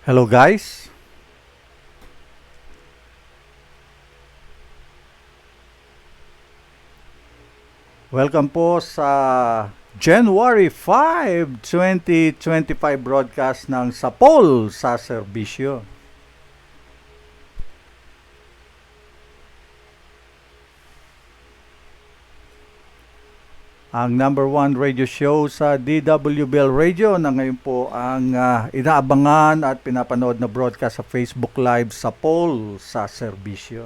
Hello guys, welcome po sa January 5, 2025 broadcast ng Sapol sa Serbisyo. Ang number one radio show sa DWBL Radio na ngayon po ang inaabangan at pinapanood na broadcast sa Facebook Live Sapol sa Serbisyo.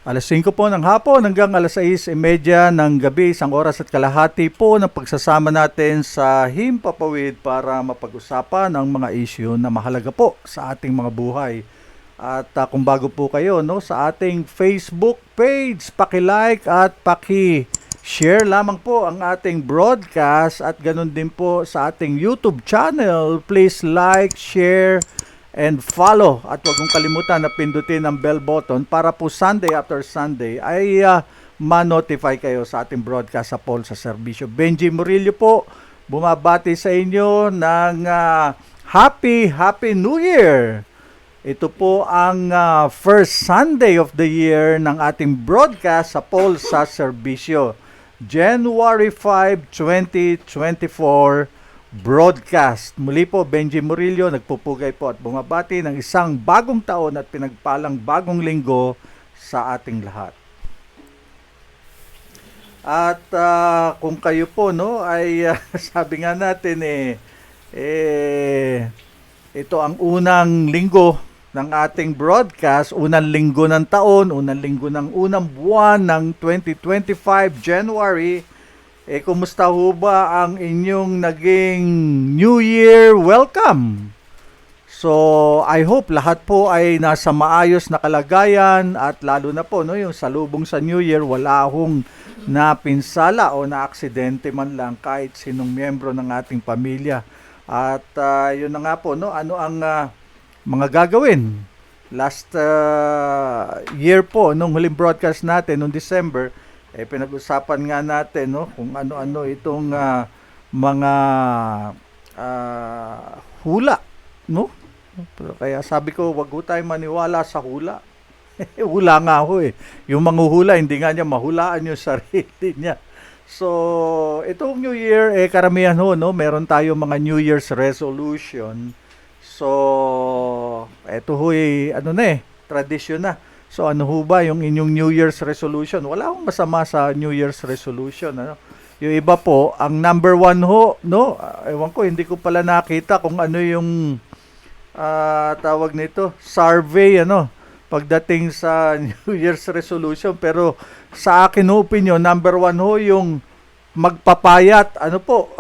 Alas 5 po ng hapon hanggang alas 6:30 ng gabi, isang oras at kalahati po ng pagsasama natin sa Himpapawid para mapag-usapan ang mga issue na mahalaga po sa ating mga buhay. At kung bago po kayo sa ating Facebook page, paki-like at paki-share lamang po ang ating broadcast at ganun din po sa ating YouTube channel. Please like, share, and follow at huwag mong kalimutan na pindutin ang bell button para po Sunday after Sunday ay ma-notify kayo sa ating broadcast sa Paul sa Serbisyo. Benji Murillo po bumabati sa inyo ng Happy New Year! Ito po ang first Sunday of the year ng ating broadcast sa Paul sa Serbisyo. January 5, 2024 broadcast. Muli po, Benji Murillo, nagpupugay po at bumabati ng isang bagong taon at pinagpalang bagong linggo sa ating lahat. At kung kayo po ay sabi nga natin ito ang unang linggo ng ating broadcast, unang linggo ng taon, unang linggo ng unang buwan ng 2025 January. Kumusta ho ba ang inyong naging New Year welcome? So, I hope lahat po ay nasa maayos na kalagayan at lalo na po yung salubong sa New Year, wala hong napinsala o na-aksidente man lang kahit sinong miyembro ng ating pamilya. At yun na nga po, ano ang mga gagawin? Last year po, nung huling broadcast natin, noong December, pinag-usapan nga natin kung ano-ano itong mga hula, Pero kaya sabi ko, wag ho tayo maniwala sa hula. Hula nga ho Yung manguhula, hindi nga niya mahulaan yung sarili niya. So, itong New Year, karamihan meron tayo mga New Year's resolution. So, ito ho tradisyon na. So ano ho ba yung inyong New Year's resolution? Wala akong masama sa New Year's resolution. Yung iba po, ang number one ewan ko, hindi ko pala nakita kung ano yung tawag nito, survey, pagdating sa New Year's resolution. Pero sa akin opinion, number one yung magpapayat. Ano po?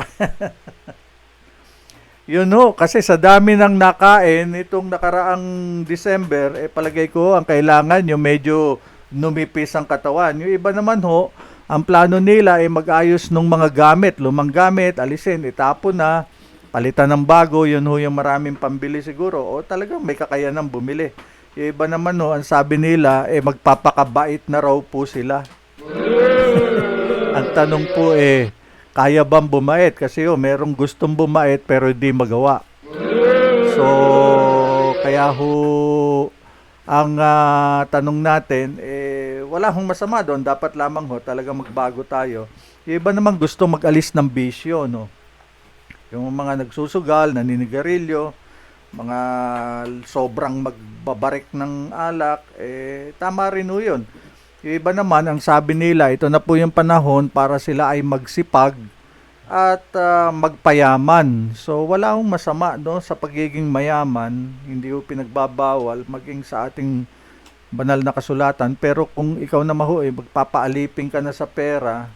Yun kasi sa dami ng nakain itong nakaraang December, palagay ko ang kailangan yung medyo numipis ang katawan. Yung iba naman ang plano nila ay mag-ayos ng mga gamit, lumang gamit, alisin, itapon na, palitan ng bago, yun yung maraming pambili siguro, o talagang may kakayanang bumili. Yung iba naman ang sabi nila, magpapakabait na raw po sila. Ang tanong po kaya bang bumait? Kasi merong gustong bumait pero hindi magawa. So, kaya ang tanong natin, wala hong masama doon. Dapat lamang talagang magbago tayo. Yung iba naman gusto mag-alis ng bisyo, Yung mga nagsusugal, naninigarilyo, mga sobrang magbabarik ng alak, tama rin yun. Yung iba naman, ang sabi nila, ito na po yung panahon para sila ay magsipag at magpayaman. So, wala akong masama sa pagiging mayaman. Hindi ko pinagbabawal maging sa ating banal na kasulatan. Pero kung ikaw na magpapaalipin ka na sa pera,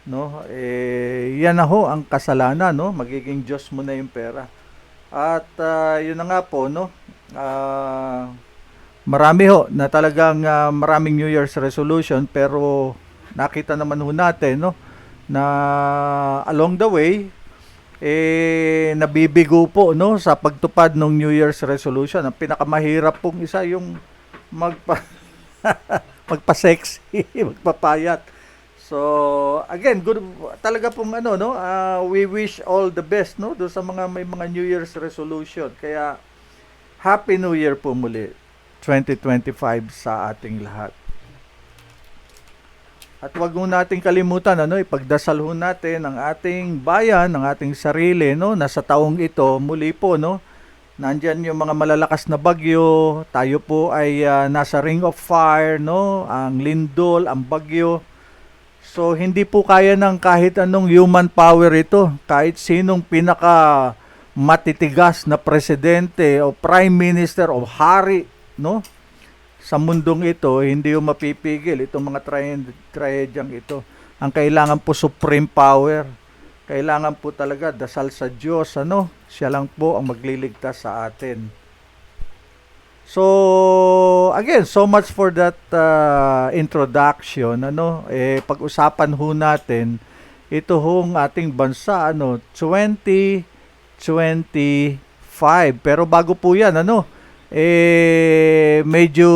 yan na ang kasalanan, Magiging Diyos mo na yung pera. At yun na nga po, marami na talagang maraming New Year's resolution pero nakita naman natin na along the way nabibigo po sa pagtupad ng New Year's resolution. Ang pinakamahirap pong isa yung magpa-sexy, magpapayat. So, again, good talaga pong ano no, we wish all the best no do sa mga may mga New Year's resolution. Kaya Happy New Year po muli 2025 sa ating lahat. At wag mo nating kalimutan ano, ipagdasal ho natin ang ating bayan, ang ating sarili no, na sa taong ito muli po no. Nandyan yung mga malalakas na bagyo, tayo po ay nasa ring of fire no, ang lindol, ang bagyo. So hindi po kaya ng kahit anong human power ito, kahit sinong pinaka matitigas na presidente o prime minister o hari no sa mundong ito, hindi yung mapipigil itong mga trahedyang ito. Ang kailangan po supreme power. Kailangan po talaga dasal sa Diyos, ano? Siya lang po ang magliligtas sa atin. So, again, so much for that introduction, ano? Pag-usapan ho natin ito hong ating bansa, ano, 2025. Pero bago po 'yan, ano? Medyo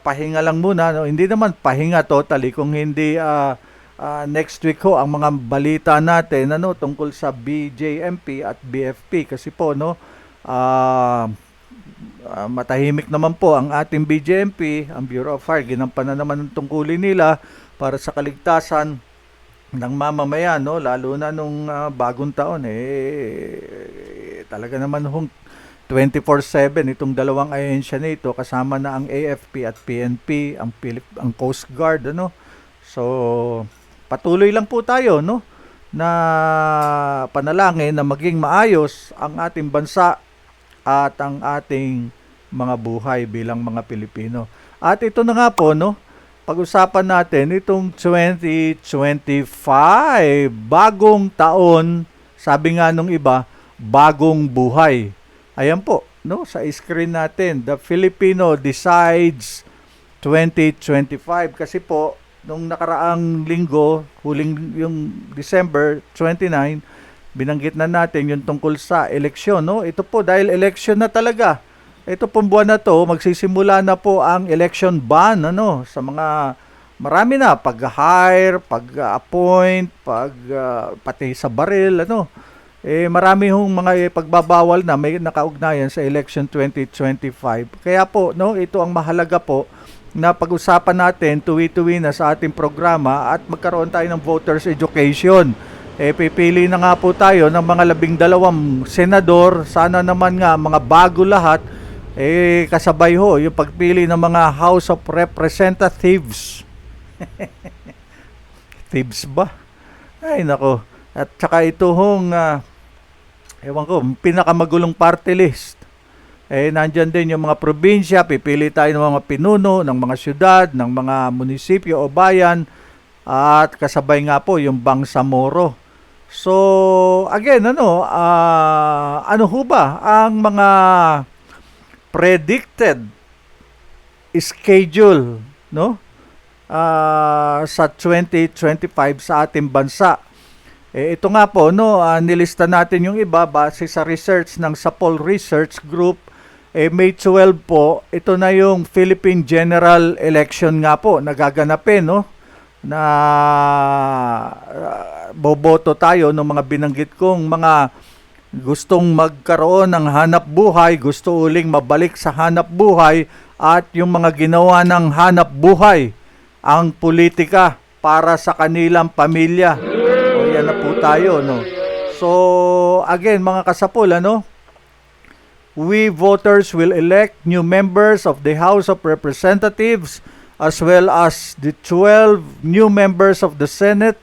pahinga lang muna, no? Hindi naman pahinga totally kung hindi next week ho ang mga balita natin ano tungkol sa BJMP at BFP kasi po no matahimik naman po ang ating BJMP, ang Bureau of Fire, ginampanan naman ng tungkulin nila para sa kaligtasan ng mamamayan no, lalo na nung bagong taon talaga naman hong 24/7 itong dalawang ahensya nito kasama na ang AFP at PNP, ang Coast Guard ano. So patuloy lang po tayo no na panalangin na maging maayos ang ating bansa at ang ating mga buhay bilang mga Pilipino. At ito na nga po no, pag-usapan natin itong 2025, bagong taon, sabi nga nung iba, bagong buhay. Ayan po, no, sa screen natin, The Filipino Decides 2025. Kasi po, nung nakaraang linggo, huling yung December 29, binanggit na natin yung tungkol sa eleksyon, no? Ito po, dahil eleksyon na talaga. Ito pong buwan na to, magsisimula na po ang election ban, ano, sa mga, marami na, pag-hire, pag-appoint, pati sa baril, ano, marami hong mga pagbabawal na may nakaugnayan sa election 2025. Kaya po, no, ito ang mahalaga po na pag-usapan natin tuwi-tuwi na sa ating programa at magkaroon tayo ng voters education. Pipili na nga po tayo ng mga 12 senador. Sana naman nga mga bago lahat. Kasabay ho yung pagpili ng mga House of Representatives. Thieves ba? Ay nako. At saka ito hong ewan ko, pinakamagulong party list. Nandyan din yung mga probinsya, pipili tayo ng mga pinuno, ng mga syudad, ng mga munisipyo o bayan, at kasabay nga po yung Bangsamoro. So, again, ano ho ba ang mga predicted schedule, no? Sa 2025 sa ating bansa. Ito nga po, no, nilista natin yung iba base sa research ng Sapol Research Group. May 12 po, ito na yung Philippine General Election nga po, nagaganapin, no, na boboto tayo ng mga binanggit kong mga gustong magkaroon ng hanap buhay, gusto uling mabalik sa hanap buhay, at yung mga ginawa ng hanap buhay, ang politika para sa kanilang pamilya. Yan na po tayo, no. So, again, mga kasapul, ano, we voters will elect new members of the House of Representatives as well as the 12 new members of the Senate.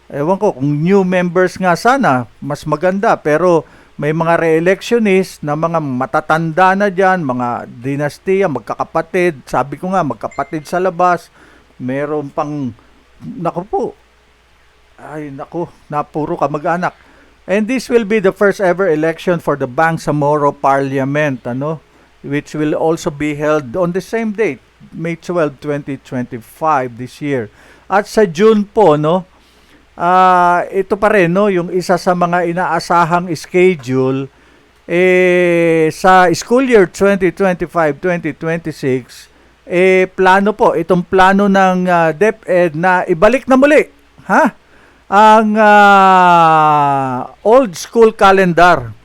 Ewan ko, kung new members nga sana, mas maganda. Pero may mga re-electionist na mga matatanda na dyan, mga dinastiya, magkakapatid. Sabi ko nga, magkapatid sa labas. Meron pang, naku po, napuro kamag-anak. And this will be the first ever election for the Bangsamoro Parliament, ano, which will also be held on the same date, May 12, 2025 this year. At sa June po, no, ito pa rin, no, yung isa sa mga inaasahang schedule sa school year 2025-2026, plano po, itong plano ng DepEd na ibalik na muli, ang old school calendar.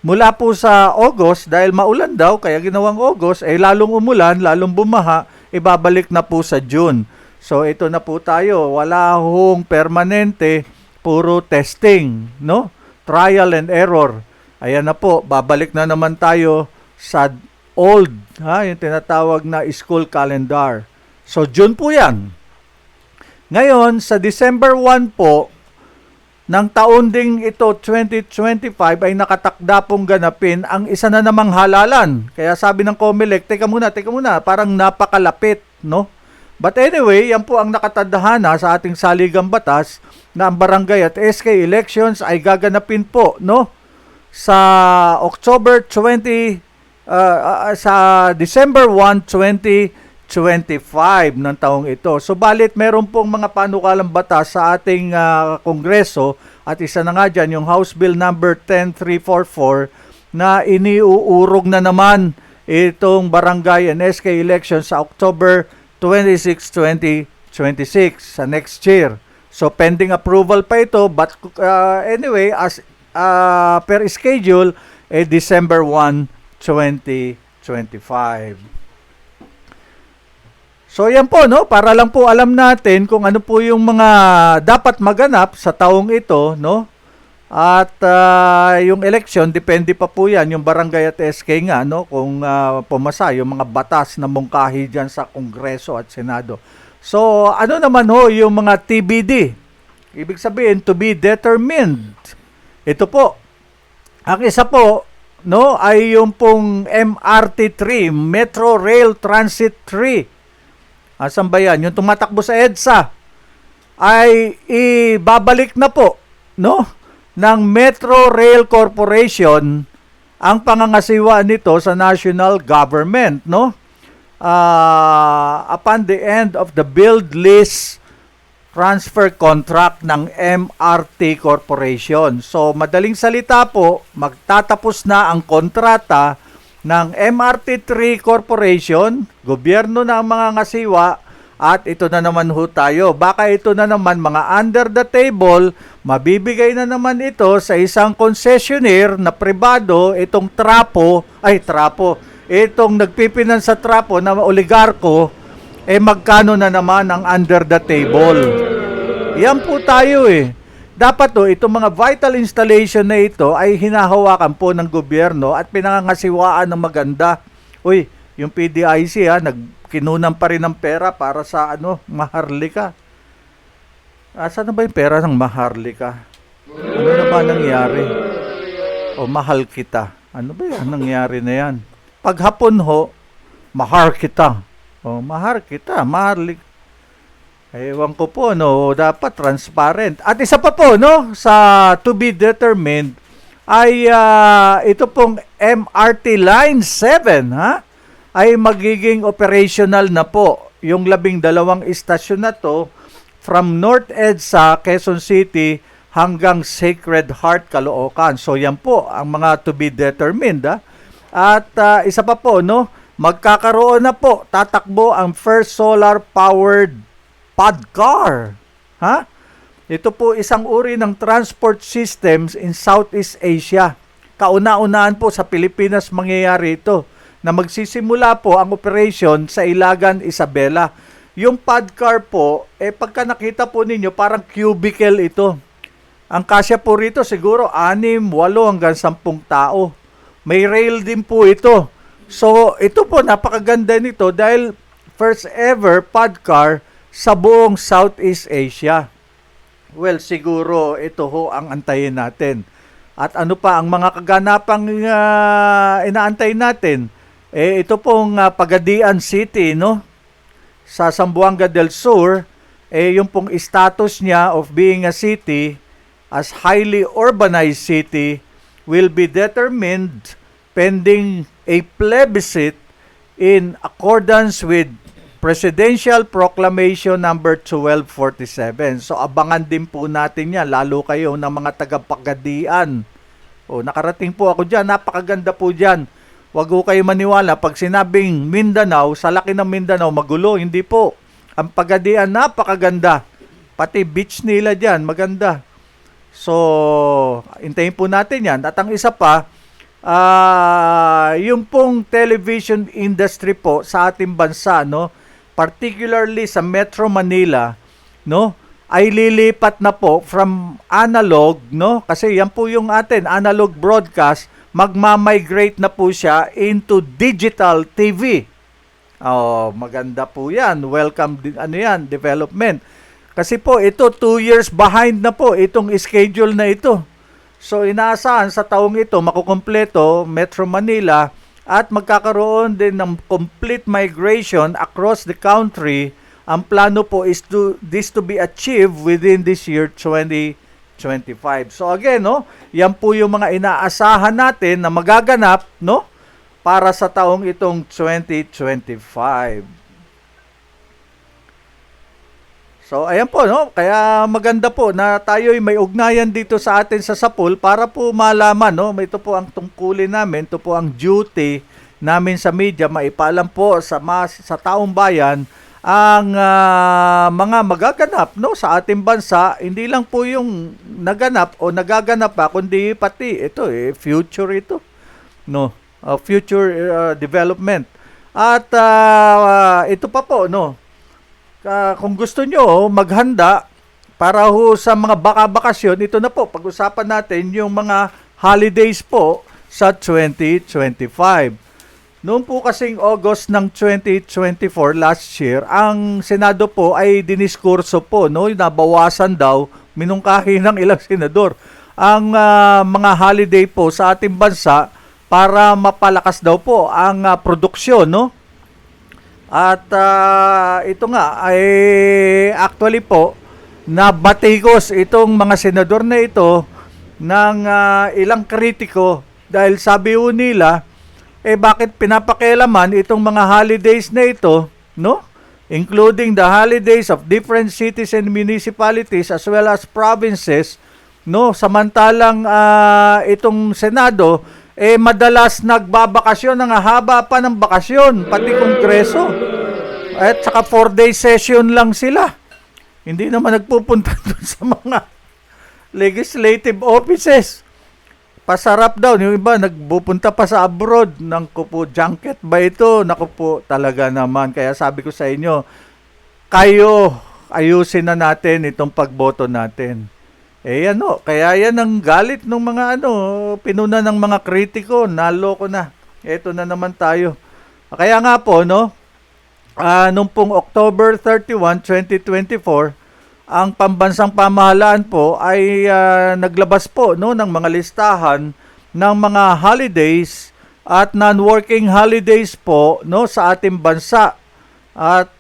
Mula po sa August, dahil maulan daw, kaya ginawang August, lalong umulan, lalong bumaha, ibabalik na po sa June. So ito na po tayo, wala hong permanente, puro testing, no? Trial and error. Ayan na po, babalik na naman tayo sa old, yung tinatawag na school calendar. So June po yan. Ngayon, sa December 1 po, ng taon ding ito, 2025, ay nakatakda pong ganapin ang isa na namang halalan. Kaya sabi ng COMELEC, teka muna, parang napakalapit, no? But anyway, yan po ang nakatadhana sa ating saligang batas na ang barangay at SK elections ay gaganapin po, no? Sa October 20, sa December 1, 2025 ng taong ito. So balit meron pong mga panukalang batas sa ating Kongreso at isa na nga dyan yung House Bill number 10344 na iniuurog na naman itong barangay and SK elections sa October 26, 2026 sa next year. So pending approval pa ito, but anyway, as per schedule, December 1, 2025. So yan po, no, para lang po alam natin kung ano po yung mga dapat maganap sa taong ito, no? At yung election, depende pa po yan, yung barangay at SK nga, no? Kung pumasa yung mga batas na mungkahi dyan sa Kongreso at Senado. So ano naman ho yung mga TBD? Ibig sabihin, to be determined. Ito po, ang isa po, no, ay yung pong MRT3, Metro Rail Transit 3. Asan ba yan? Yung tumatakbo sa EDSA ay ibabalik na po, no, ng Metro Rail Corporation ang pangangasiwa nito sa national government, no? Upon the end of the build lease transfer contract ng MRT Corporation. So, madaling salita po, magtatapos na ang kontrata ng MRT3 Corporation, gobyerno na ang mga ngasiwa, at ito na naman ho tayo. Baka ito na naman mga under the table, mabibigay na naman ito sa isang concessionaire na pribado, itong itong nagpipinan sa trapo na oligarko, magkano na naman ang under the table. Yan po tayo Dapat itong mga vital installation na ito ay hinahawakan po ng gobyerno at pinangangasiwaan ng maganda. Yung PDIC nagkinunan pa rin ng pera para sa Maharlika. Saan na ba yung pera ng Maharlika? Ano na ba nangyari? Mahal kita. Ano ba yan nangyari na yan? Paghapon mahar kita. Mahar kita, Maharlika. Ewan ko po, dapat transparent. At isa pa po, sa to be determined, ay ito pong MRT Line 7, ay magiging operational na po. Yung 12 istasyon na to, from North EDSA, Quezon City, hanggang Sacred Heart, Caloocan. So yan po, ang mga to be determined. At isa pa po, magkakaroon na po, tatakbo ang first solar-powered PodCar. Ito po isang uri ng transport systems in Southeast Asia. Kauna-unahan po sa Pilipinas mangyayari ito na magsisimula po ang operation sa Ilagan, Isabela. Yung PodCar po, pagka nakita po ninyo, parang cubicle ito. Ang kasya po rito siguro 6, 8 hanggang 10 tao. May rail din po ito. So ito po napakaganda nito dahil first ever PodCar sa buong Southeast Asia. Well, siguro ito ang antayin natin. At ano pa ang mga kaganapang inaantay natin? Ito pong Pagadian City, sa Zamboanga del Sur, yung pong status niya of being a city as highly urbanized city will be determined pending a plebiscite in accordance with Presidential Proclamation number 1247. So abangan din po natin yan, lalo kayo ng mga taga-Pagadian. Nakarating po ako dyan, napakaganda po dyan. Wag ho kayo maniwala pag sinabing Mindanao, sa laki ng Mindanao, magulo. Hindi po. Ang Pagadian, napakaganda. Pati beach nila dyan, maganda. So, hintayin po natin yan. At ang isa pa, yung pong television industry po sa ating bansa, no, particularly sa Metro Manila, no, ay lilipat na po from analog, no, kasi yan po yung atin, analog broadcast, magmamigrate na po siya into digital TV. Oh, maganda po yan. Welcome, development. Kasi po, ito 2 years behind na po itong schedule na ito. So, inaasahan sa taong ito, makukumpleto, Metro Manila, at magkakaroon din ng complete migration across the country. Ang plano po is this to be achieved within this year, 2025. So again, no, yan po yung mga inaasahan natin na magaganap, no, para sa taong itong 2025. So ayan po, no, kaya maganda po na tayo may ugnayan dito sa atin sa Sapul para po malaman, no, ito po ang tungkulin namin, ito po ang duty namin sa media, maipaalam po sa taong bayan ang mga magaganap, no, sa ating bansa. Hindi lang po yung naganap o nagaganap pa, kundi pati ito future ito, no, future development. At ito pa po, no, kung gusto nyo maghanda para ho sa mga bakasyon, ito na po, pag-usapan natin yung mga holidays po sa 2025. Noong po kasing August ng 2024 last year, ang Senado po ay diniskurso po, no, nabawasan daw, minungkahi ng ilang senador, ang mga holiday po sa ating bansa para mapalakas daw po ang produksyon, no? At ito nga ay actually po nabatikos itong mga senador na ito ng ilang kritiko dahil sabi ho nila, bakit pinapakialaman itong mga holidays na ito, no? Including the holidays of different cities and municipalities as well as provinces, no? Samantalang itong Senado, madalas nagbabakasyon, ng haba pa ng bakasyon, pati Kongreso. At saka 4-day session lang sila. Hindi naman nagpupunta doon sa mga legislative offices. Pasarap daw. Yung iba, nagpupunta pa sa abroad. Naku po, junket ba ito? Naku po, talaga naman. Kaya sabi ko sa inyo, kayo, ayusin na natin itong pagboto natin. Kaya yan ang galit ng mga pinuna ng mga kritiko. Naloko na. Ito na naman tayo. Kaya nga po, no, nung pong October 31, 2024, ang pambansang pamahalaan po ay naglabas po, no, ng mga listahan ng mga holidays at non-working holidays po, no, sa ating bansa. At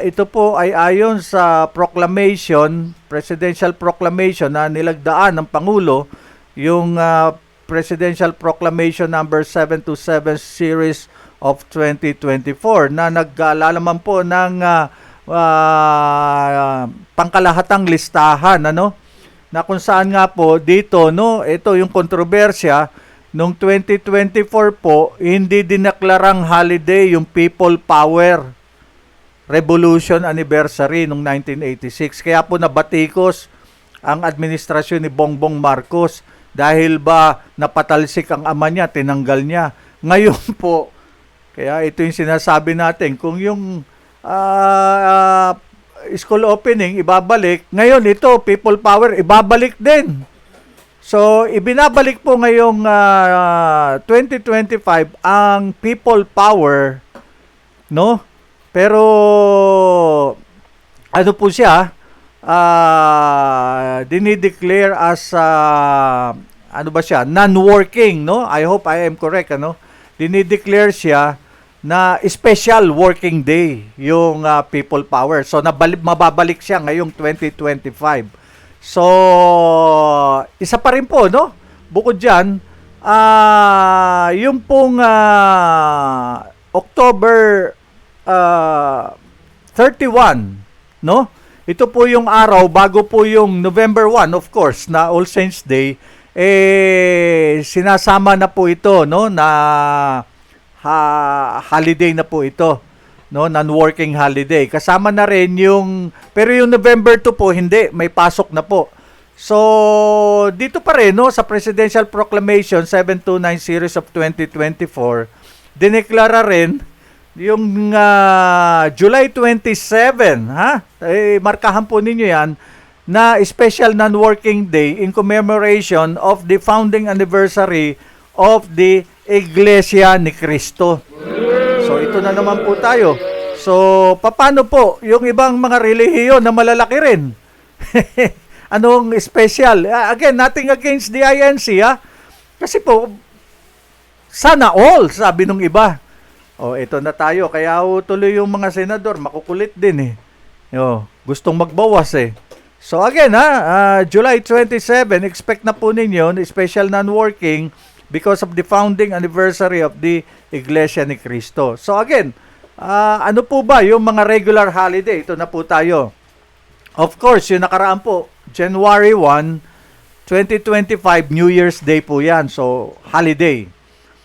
ito po ay ayon sa proclamation, presidential proclamation na nilagdaan ng Pangulo, yung Presidential Proclamation number 727 series of 2024 na naglalaman po ng pangkalahatang listahan, na kung saan nga po dito, no, ito yung kontrobersya nung 2024 po, hindi dineklarang holiday yung People Power Revolution Anniversary nung 1986. Kaya po nabatikos ang administrasyon ni Bongbong Marcos dahil ba napatalsik ang ama niya, tinanggal niya. Ngayon po, kaya ito yung sinasabi natin, kung yung school opening, ibabalik. Ngayon, ito, People Power, ibabalik din. So, ibinabalik po ngayong 2025 ang People Power, no? Pero, ano po siya, dinideclare as, non-working, no? I hope I am correct, Dinideclare siya na special working day yung People Power. So mababalik siya ngayong 2025. So isa pa rin po, no? Bukod diyan, yung pong October 31, no? Ito po yung araw bago po yung November 1, of course, na All Saints Day. sinasama na po ito, no, na holiday na po ito, no, non-working holiday. Kasama na rin yung, pero yung November 2 po, hindi, may pasok na po. So, dito pa rin, no, sa Presidential Proclamation 729 Series of 2024, dineklara rin yung July 27, ha? Markahan po ninyo yan, na special non-working day in commemoration of the founding anniversary of the Iglesia ni Cristo. So, ito na naman po tayo. So, paano po yung ibang mga relihiyon na malalaki rin? Anong special? Again, nothing against the INC, ha? Kasi po, sana all, sabi nung iba. Ito na tayo. Kaya tuloy yung mga senador, makukulit din gustong magbawas So again, July 27, expect na po ninyo, special non-working because of the founding anniversary of the Iglesia ni Cristo. So again, ano po ba yung mga regular holiday? Ito na po tayo. Of course, yung nakaraan po, January 1, 2025, New Year's Day po yan. So, holiday.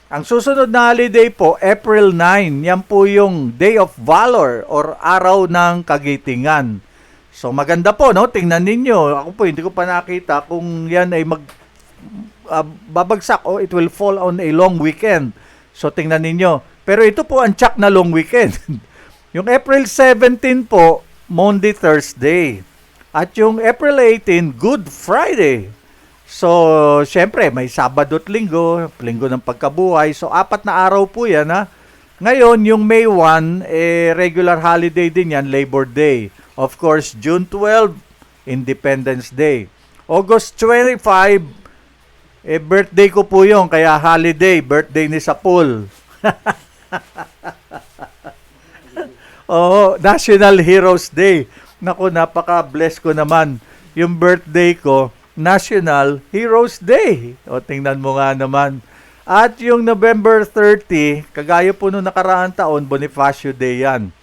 Ang susunod na holiday po, April 9. Yan po yung Day of Valor or Araw ng Kagitingan. So, maganda po, no? Tingnan ninyo. Ako po, hindi ko pa nakita kung yan ay babagsak o it will fall on a long weekend. So, tingnan ninyo. Pero ito po ang tsak na long weekend. Yung April 17 po, Monday, Thursday. At yung April 18, Good Friday. So, syempre, may Sabado at Linggo, Linggo ng Pagkabuhay. So, 4 na araw po yan, ha? Ngayon, yung May 1, regular holiday din yan, Labor Day. Of course, June 12, Independence Day. August 25, birthday ko po yun, kaya holiday, birthday ni Sapul. National Heroes Day. Naku, napaka-bless ko naman. Yung birthday ko, National Heroes Day. Tingnan mo nga naman. At yung November 30, kagaya po nung nakaraang taon, Bonifacio Day yan.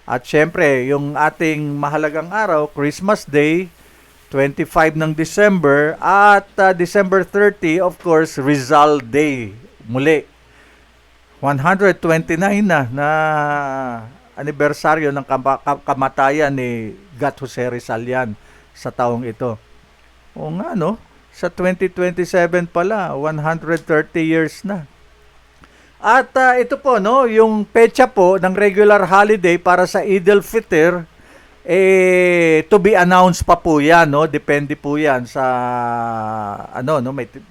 At syempre, yung ating mahalagang araw, Christmas Day, 25 ng December. At December 30, of course, Rizal Day. Muli. 129 na anibersaryo ng kamatayan ni Gat Jose Rizal yan sa taong ito. O nga, no? Sa 2027 pala, 130 years na. At ito po, no, yung petsa po ng regular holiday para sa Eid al-Fitr, to be announced pa po yan, no? Depende po yan sa,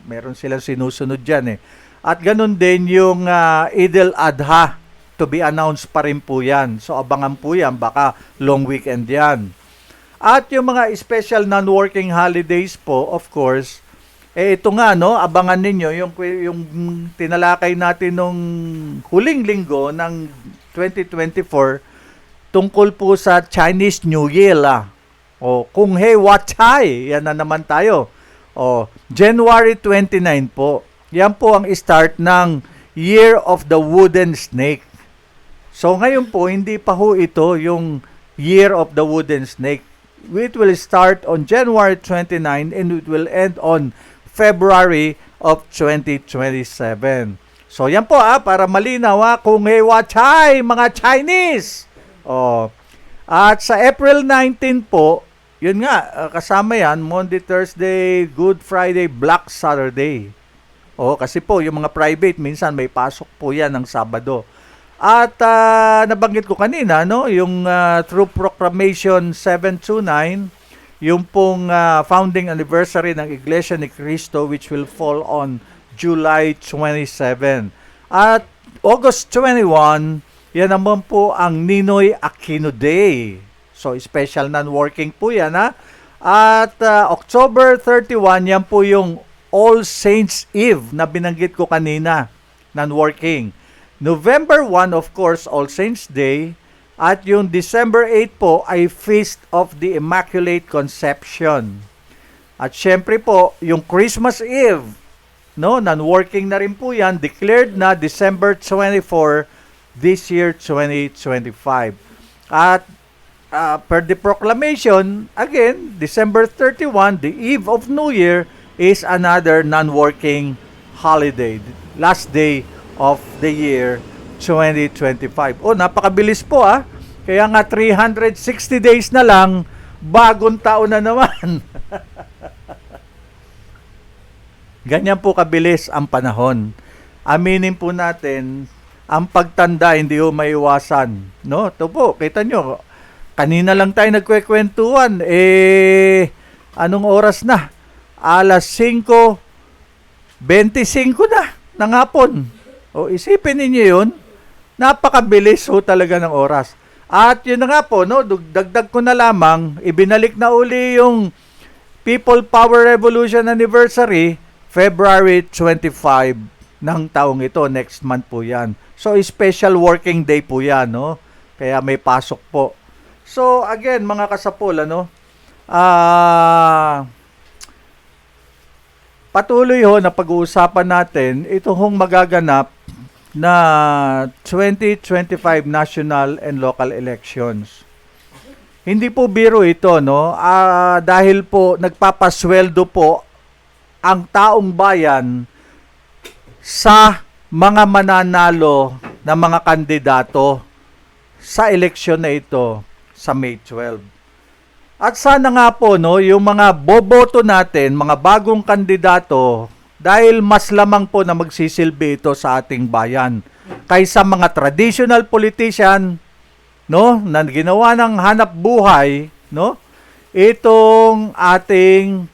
meron silang sinusunod dyan At ganun din yung Eid al-Adha, to be announced pa rin po yan. So, abangan po yan. Baka long weekend yan. At yung mga special non-working holidays po, of course, ito nga, no, abangan ninyo yung tinalakay natin nung huling linggo ng 2024 tungkol po sa Chinese New Year. Kung He Wachai, yan na naman tayo. January 29 po. Yan po ang start ng Year of the Wooden Snake. So ngayon po, hindi pa ho ito yung Year of the Wooden Snake. It will start on January 29 and it will end on February of 2027. So yan po para malinaw kung wachai mga Chinese. At sa April 19 po, yun nga, kasama yan, Monday, Thursday, Good Friday, Black Saturday. Kasi po, yung mga private, minsan may pasok po yan ng Sabado. At nabanggit ko kanina, no, yung through Proclamation 729, yung pong founding anniversary ng Iglesia ni Cristo which will fall on July 27. At August 21, yan naman po ang Ninoy Aquino Day. So, special non-working po yan, ha? At October 31, yan po yung All Saints Eve na binanggit ko kanina, non-working. November 1, of course, All Saints Day. At yung December 8 po ay Feast of the Immaculate Conception. At syempre po, yung Christmas Eve, no, non-working na rin po yan, declared na December 24 this year, 2025. At per the proclamation, again, December 31, the Eve of New Year, is another non-working holiday. Last day of the year 2025. Oh, napakabilis po ah. Kaya nga 360 days na lang, bagong taon na naman. Ganyan po kabilis ang panahon. Aminin po natin, ang pagtanda hindi ho maiwasan. No? Ito po, kita nyo, kanina lang tayo nagkwekwentuhan. Anong oras na? Alas 5:25 na ng hapon. O isipin ninyo yun, napakabilis ho talaga ng oras. At yun na nga po, no, dagdag ko na lamang, ibinalik na uli yung People Power Revolution Anniversary, February 25 ng taong ito. Next month po yan. So, special working day po yan, no? Kaya may pasok po. So, again, mga kasapol, ano, patuloy ho na pag-uusapan natin ito hong magaganap na 2025 national and local elections. Hindi po biro ito, no? Dahil po nagpapasweldo po ang taong bayan sa mga mananalo na mga kandidato sa eleksyon na ito sa May 12. At sana nga po, no, yung mga boboto natin, mga bagong kandidato, dahil mas lamang po na magsisilbi ito sa ating bayan kaysa mga traditional politician, no, na ginawa ng hanap buhay, no, itong ating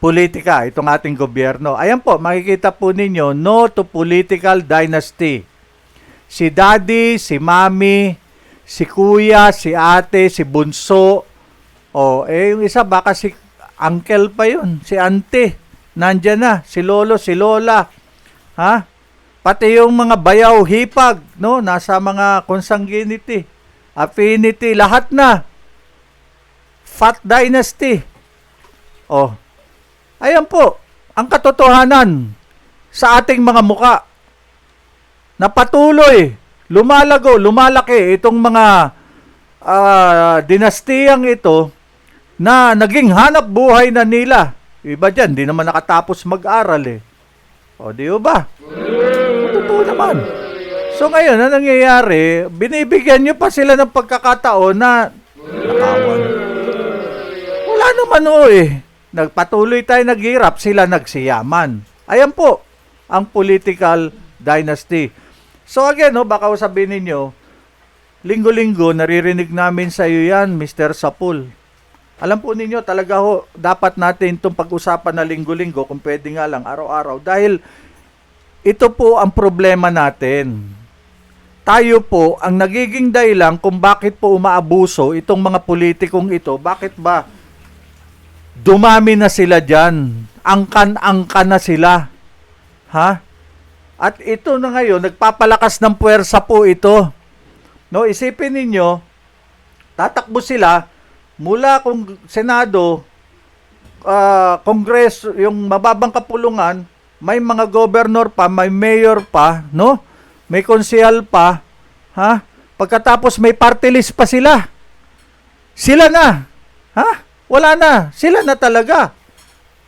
politika, itong ating gobyerno. Ayan po, makikita po ninyo, no to political dynasty. Si daddy, si mami, si kuya, si ate, si bunso, yung isa baka si uncle pa yun, si auntie, nandyan na, si lolo, si lola, ha? Pati yung mga bayaw, hipag, no? Nasa mga consanguinity, affinity, lahat na. Fat dynasty. Ayan po, ang katotohanan sa ating mga muka na patuloy, lumalago, lumalaki itong mga dinastiyang ito na naging hanap buhay na nila. Iba dyan, di naman nakatapos mag-aral eh. Di ba? Totoo naman. So ngayon, na nangyayari, binibigyan nyo pa sila ng pagkakataon na nakawan. Wala naman Nagpatuloy tayo naghirap, sila nagsiyaman. Ayan po, ang political dynasty. So again, baka sabihin ninyo, linggo-linggo, naririnig namin sa iyo yan, Mr. Sapul. Alam po ninyo, talaga dapat natin itong pag-usapan na linggo-linggo, kung pwede nga lang, araw-araw. Dahil ito po ang problema natin. Tayo po ang nagiging dahilan kung bakit po umaabuso itong mga politikong ito. Bakit ba dumami na sila dyan? Angkan-angkan na sila. Ha? At ito na ngayon, nagpapalakas ng puwersa po ito. No, isipin ninyo, tatakbo sila mula kung Senado, Kongreso, yung mababang kapulungan, may mga governor pa, may mayor pa, no? May konsehal pa, ha? Pagkatapos may party list pa sila. Sila na. Ha? Wala na. Sila na talaga.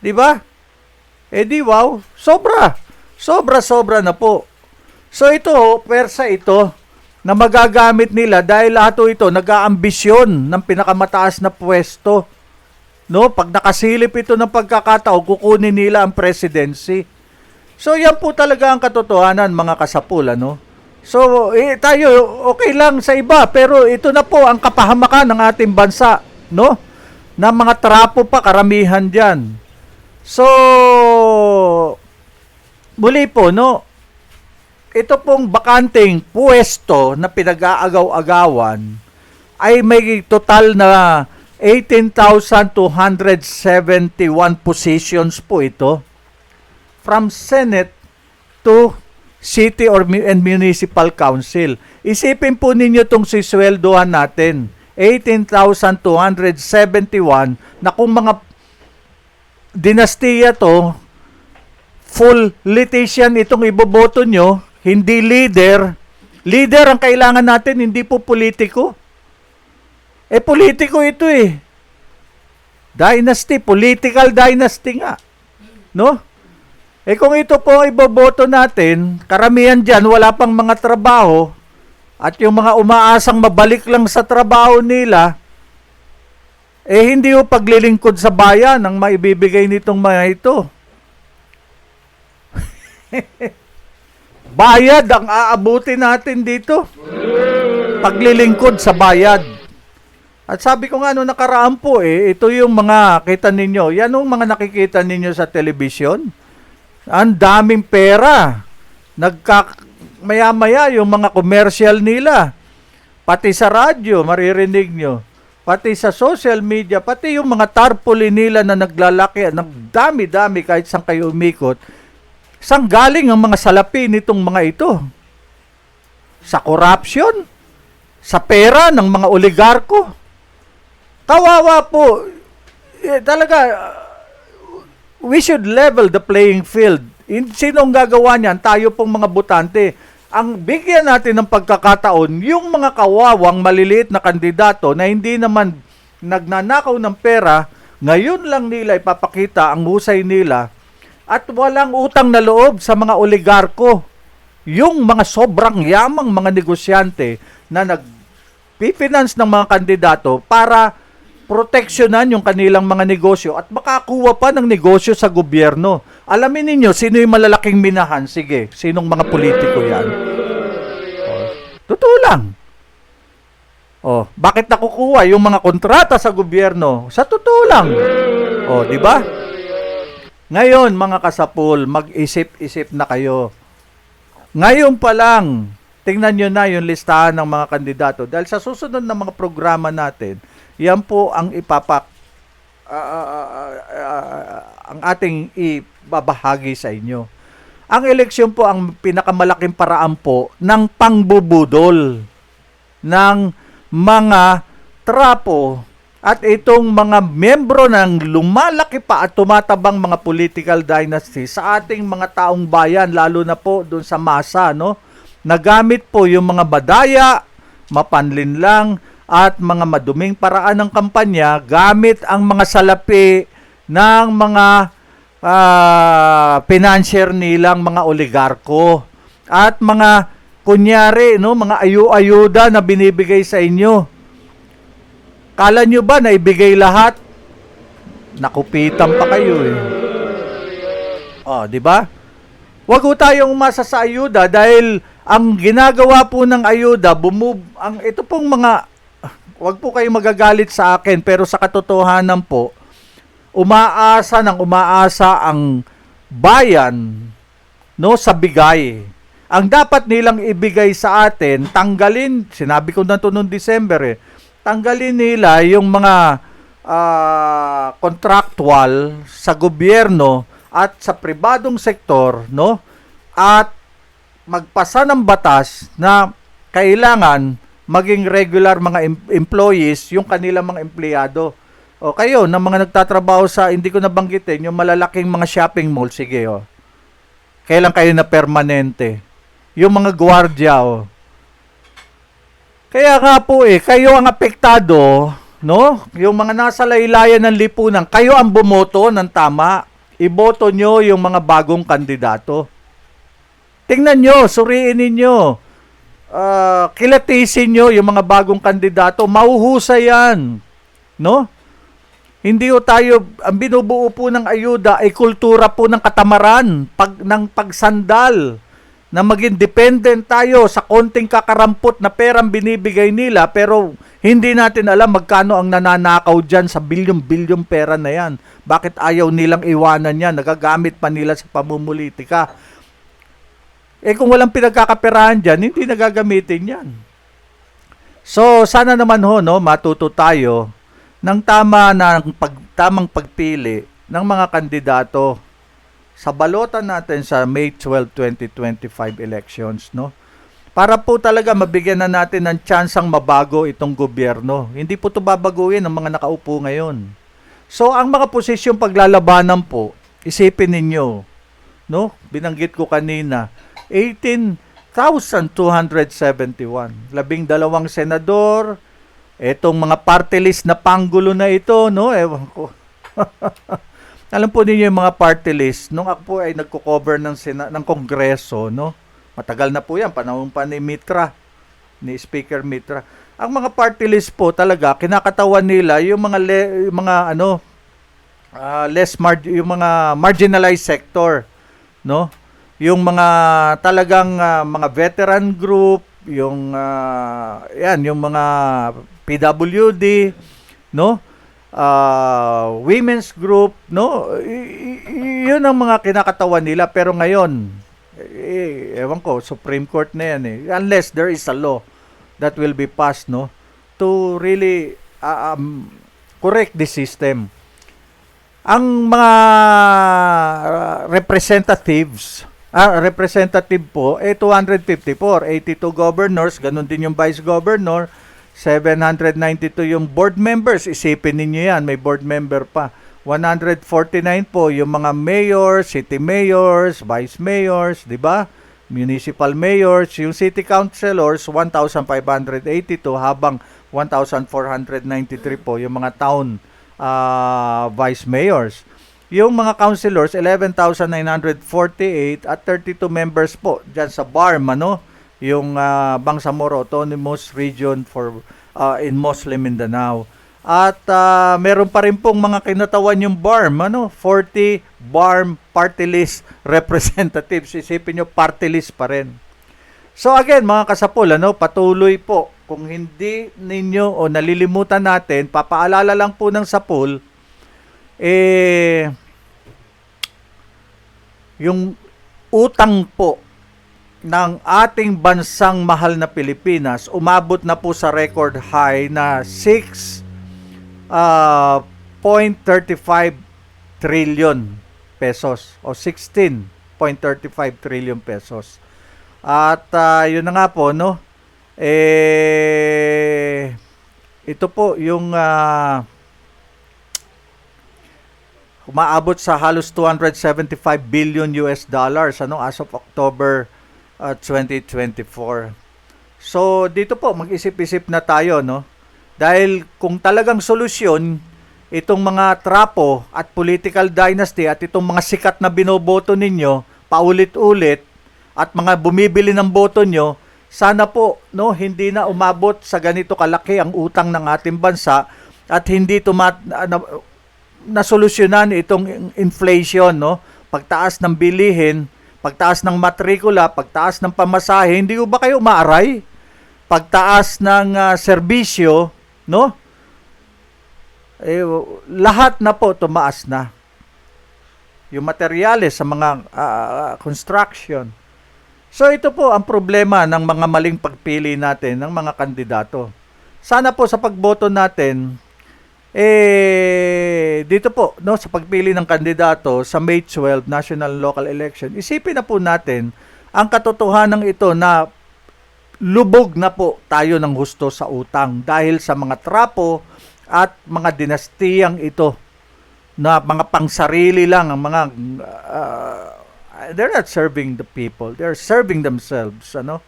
'Di ba? Di wow, sobra. Sobra na po. So ito, persa ito na magagamit nila dahil lahat ito nag-aambisyon ng pinakamataas na pwesto. No, pag nakasilip ito ng pagkakataon, kukunin nila ang presidency. So yan po talaga ang katotohanan, mga kasapul, ano? So tayo okay lang sa iba, pero ito na po ang kapahamakan ng ating bansa, no? Na mga trapo pa karamihan diyan. So muli po, no? Ito pong bakanting pwesto na pinag-aagaw-agawan ay may total na 18,271 positions po ito. From Senate to City and Municipal Council. Isipin po ninyo itong sisweldohan natin. 18,271 na kung mga dinastiya to, full litigian itong iboboto nyo, hindi leader. Leader ang kailangan natin, hindi po politiko. Politiko ito eh. Dynasty, political dynasty nga. No? Kung ito po ang iboboto natin, karamihan dyan, wala pang mga trabaho, at yung mga umaasang mabalik lang sa trabaho nila, hindi po paglilingkod sa bayan ang maibibigay nitong mga ito. Bayad ang aabuti natin dito. Paglilingkod sa bayad. At sabi ko nga nakaraan po ito yung mga kita ninyo. Yan yung mga nakikita ninyo sa telebisyon. Ang daming pera. Maya-maya yung mga commercial nila. Pati sa radyo, maririnig nyo. Pati sa social media, pati yung mga tarpaulin nila na naglalaki, nagdami-dami kahit saan kayo umikot. Saan galing ang mga salapi nitong mga ito? Sa corruption? Sa pera ng mga oligarko? Kawawa po. Talaga, we should level the playing field. Sinong gagawa niyan? Tayo pong mga botante. Ang bigyan natin ng pagkakataon, yung mga kawawang maliliit na kandidato na hindi naman nagnanakaw ng pera, ngayon lang nila ipapakita ang husay nila at walang utang na loob sa mga oligarko. Yung mga sobrang yamang mga negosyante na nagpipinance ng mga kandidato para proteksyonan yung kanilang mga negosyo at makakuha pa ng negosyo sa gobyerno. Alamin ninyo, sino yung malalaking minahan? Sige, sinong mga politiko yan? Totoo lang. Bakit nakukuha yung mga kontrata sa gobyerno? Sa totoo lang. Di ba? Ngayon, mga kasapul, mag-isip-isip na kayo. Ngayon pa lang, tingnan nyo na yung listahan ng mga kandidato. Dahil sa susunod na mga programa natin, yan po ang ang ating ibabahagi sa inyo. Ang eleksyon po ang pinakamalaking paraan po ng pangbubudol ng mga trapo at itong mga membro ng lumalaki pa at tumatabang mga political dynasty sa ating mga taong bayan, lalo na po doon sa masa, no? Nagamit po yung mga badaya, mapanlinlang, at mga maduming paraan ng kampanya gamit ang mga salapi ng mga financier nilang mga oligarko at mga kunyari, no, mga ayuda na binibigay sa inyo. Kala nyo ba na ibigay lahat? Nakupitan pa kayo di ba? Wag ho tayong umasa sa ayuda dahil ang ginagawa po ng ayuda, ito pong mga, wag po kayong magagalit sa akin, pero sa katotohanan po, umaasa ang bayan, no, sa bigay. Ang dapat nilang ibigay sa atin, tanggalin, sinabi ko na ito noong December tanggalin nila yung mga contractual sa gobyerno at sa pribadong sektor, no, at magpasa ng batas na kailangan maging regular mga employees yung kanilang mga empleyado. Kayo, na mga nagtatrabaho sa, hindi ko nabanggitin, yung malalaking mga shopping mall, sige, kailan kayo na permanente? Yung mga gwardiya, Kaya nga po kayo ang apektado, no? Yung mga nasa laylayan ng lipunan, kayo ang bumoto ng tama. Iboto nyo yung mga bagong kandidato. Tingnan nyo, suriin ninyo. Kilatisin nyo yung mga bagong kandidato, mahuhusay yan, no? Hindi tayo, ang binubuo po ng ayuda ay kultura po ng katamaran, ng pagsandal, na maging dependent tayo sa konting kakarampot na perang binibigay nila, pero hindi natin alam magkano ang nananakaw dyan sa bilyong-bilyong pera na yan. Bakit ayaw nilang iwanan yan? Nagagamit pa nila sa pamumulitika. Kung walang pinagkakaperahan dyan, hindi nagagamitin yan. So, sana naman matuto tayo ng tamang pagpili ng mga kandidato sa balota natin sa May 12, 2025 elections, no? Para po talaga mabigyan na natin ng tsansang mabago itong gobyerno. Hindi po ito babaguhin ng mga nakaupo ngayon. So, ang mga posisyong paglalabanan po, isipin ninyo, no? Binanggit ko kanina, 18,271. 12 senador, etong mga party list na panggulo na ito, no? Ewan ko. Alam po ninyo yung mga party list, nung ako po ay nagko-cover ng Kongreso, no? Matagal na po yan, panahon pa ni Mitra, ni Speaker Mitra. Ang mga party list po talaga, kinakatawan nila yung yung mga ano, yung mga marginalized sector, no? Yung mga talagang mga veteran group, yung yung mga PWD, no? Women's group, no? Yun ang mga kinakatawan nila, pero ngayon ewan ko, Supreme Court na yan unless there is a law that will be passed, no, to really correct the system. Ang mga representative po 254, 82 governors, ganun din yung vice governor, 792 yung board members. Isipin ninyo yan, may board member pa. 149 po yung mga mayors, city mayors, vice mayors, di ba? Municipal mayors, yung city councilors 1,582, habang 1,493 po yung mga town vice mayors. Yung mga councilors 11,948 at 32 members po diyan sa BARM, ano, yung Bangsamoro Autonomous Region for in Muslim Mindanao. At meron pa rin pong mga kinatawan yung BARM, ano, 40 BARM party list representatives. Isipin nyo, party list pa rin. So again, mga kasapul, ano, patuloy po. Kung hindi ninyo o nalilimutan natin, papaalala lang po ng sapul, yung utang po ng ating bansang mahal na Pilipinas, umabot na po sa record high na 6.35 trillion pesos o 16.35 trillion pesos. At yun na nga po, no? Ito po yung umaabot sa halos 275 billion US dollars, ano, as of October 2024. So dito po mag-isip-isip na tayo, no? Dahil kung talagang solusyon itong mga trapo at political dynasty at itong mga sikat na binoboto ninyo paulit-ulit at mga bumibili ng boto nyo, sana po, no, hindi na umabot sa ganito kalaki ang utang ng ating bansa at hindi nasolusyonan itong inflation, no? Pagtaas ng bilihin, pagtaas ng matrikula, pagtaas ng pamasahe, hindi ba kayo umaaray? Pagtaas ng serbisyo, no? Lahat na po tumaas na. Yung materyales sa mga construction. So ito po ang problema ng mga maling pagpili natin ng mga kandidato. Sana po sa pagboto natin, dito po, no, sa pagpili ng kandidato sa May 12 national local election, isipin na po natin ang katotohanan ito na lubog na po tayo ng husto sa utang dahil sa mga trapo at mga dinastiyang ito na mga pangsarili lang, ang mga they're not serving the people, they're serving themselves, ano.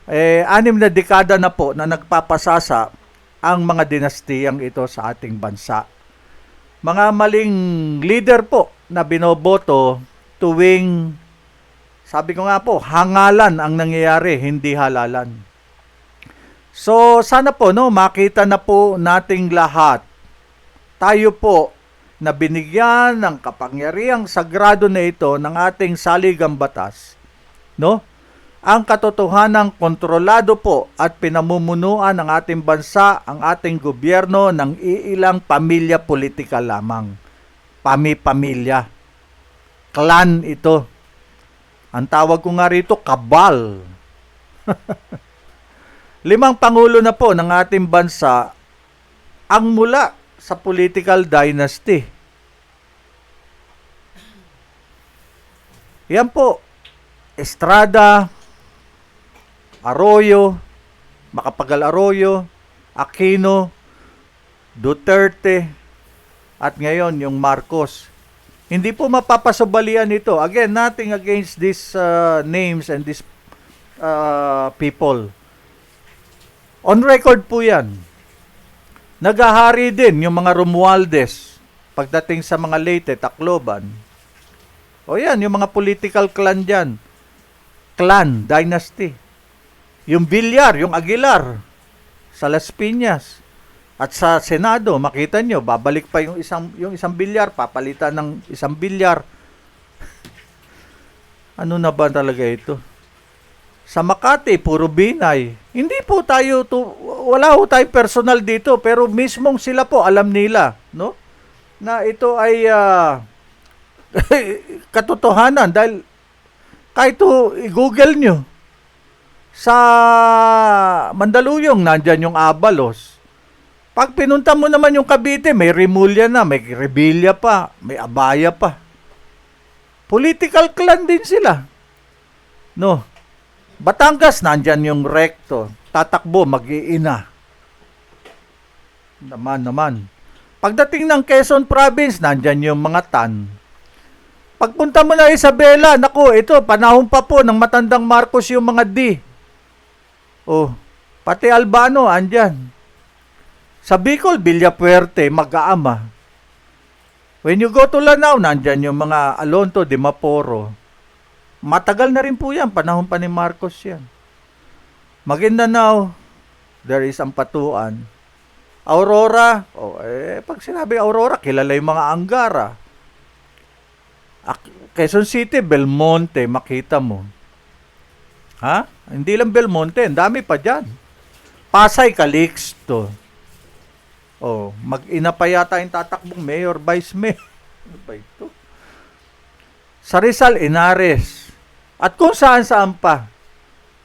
6 na dekada na po na nagpapasasa ang mga dinastiyang ito sa ating bansa. Mga maling leader po na binoboto tuwing, sabi ko nga po, hangalan ang nangyayari, hindi halalan. So sana po, no, makita na po nating lahat, tayo po na binigyan ng kapangyarihang sagrado na ito ng ating saligang batas, no? Ang katotohanang kontrolado po at pinamumunuan ng ating bansa, ang ating gobyerno ng iilang pamilya politika lamang. Pamilya. Clan ito. Ang tawag ko nga rito, kabal. 5 pangulo na po ng ating bansa ang mula sa political dynasty. Yan po, Estrada, Arroyo, Macapagal Arroyo, Aquino, Duterte, at ngayon yung Marcos. Hindi po mapapasubalian ito. Again, nothing against these names and these people. On record po yan. Nagahari din yung mga Romualdez. pagdating sa mga Leyte, Tacloban. O yan, yung mga political clan dyan. Clan, dynasty. Yung Villar, yung Aguilar, sa Las Piñas. At sa Senado, makita nyo, babalik pa yung isang Villar, papalitan ng isang Villar. Ano na ba talaga ito? Sa Makati, puro Binay. Hindi po tayo, wala po tayo personal dito, pero mismong sila po, alam nila, no? Na ito ay katotohanan dahil kahit i-google nyo, sa Mandaluyong, nandyan yung Abalos. Pag pinunta mo naman yung Cavite, may Remulla na, may Rebilla pa, may Abaya pa. Political clan din sila. No? Batangas, nandyan yung Recto. Tatakbo, mag-iina. Naman. Pagdating ng Quezon Province, nandyan yung mga Tan. Pagpunta mo na Isabela, naku, ito, panahon pa po ng matandang Marcos yung mga D. Oh, pati Albano, andyan. Sa Bicol, Villapuerte, Mag-aama. When you go to Lanao, nandyan yung mga Alonto, Dimaporo. Matagal na rin po yan, panahon pa ni Marcos yan. Maguindanao, there is Ampatuan. Aurora, pag sinabi Aurora, kilala yung mga Angara. Quezon City, Belmonte, makita mo. Ha? Hindi lang Belmonte, ang dami pa dyan. Pasay, Calixto. Mag-ina pa yata yung tatakbong mayor, vice mayor. Ano ba ito? Sa Rizal, Inares. At kung saan-saan pa.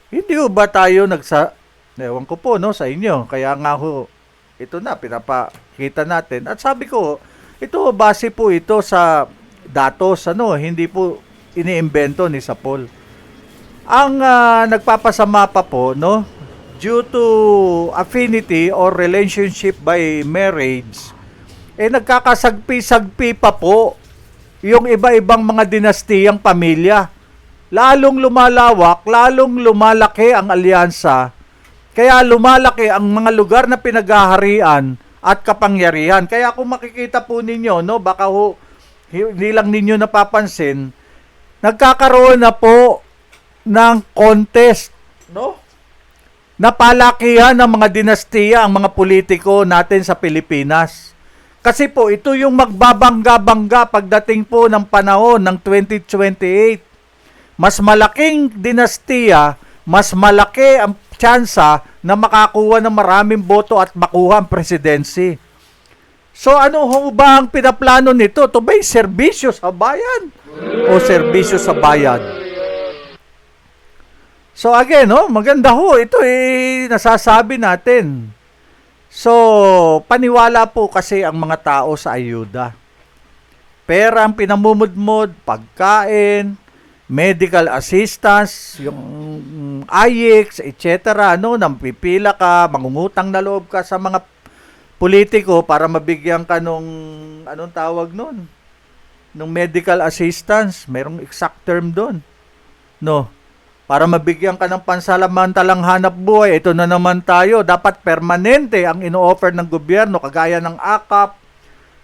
Hindi ba tayo ewan ko po, no, sa inyo. Kaya nga ho, ito na, pinapakita natin. At sabi ko, ito, base po ito sa datos, hindi po iniimbento ni Sapol. Ang nagpapasama pa po, no, due to affinity or relationship by marriage, nagkakasagpi-sagpi pa po yung iba-ibang mga dinastiyang pamilya. Lalong lumalawak, lalong lumalaki ang alyansa, kaya lumalaki ang mga lugar na pinaghaharian at kapangyarihan. Kaya kung makikita po ninyo, no, baka hindi lang ninyo napapansin, nagkakaroon na po ng contest, no? Napalakihan ng mga dinastiya ang mga politiko natin sa Pilipinas. Kasi po, ito yung magbabangga-bangga pagdating po ng panahon ng 2028. Mas malaking dinastiya, mas malaki ang tsansa na makakuha ng maraming boto at makuha ang presidency. So ano ho ba ang pinaplano nito? Ito ba'y serbisyo sa bayan o serbisyo sa bayan? So again, maganda ho. Ito nasasabi natin. So, paniwala po kasi ang mga tao sa ayuda. Pera ang pinamumudmod, pagkain, medical assistance, yung IX, etc. Nampipila ka, mangungutang na loob ka sa mga politiko para mabigyan ka nung, anong tawag nun? Nung medical assistance, merong exact term doon. No? Para mabigyan ka ng pansamantalang hanap buhay, ito na naman tayo, dapat permanente ang ino-offer ng gobyerno, kagaya ng AKAP,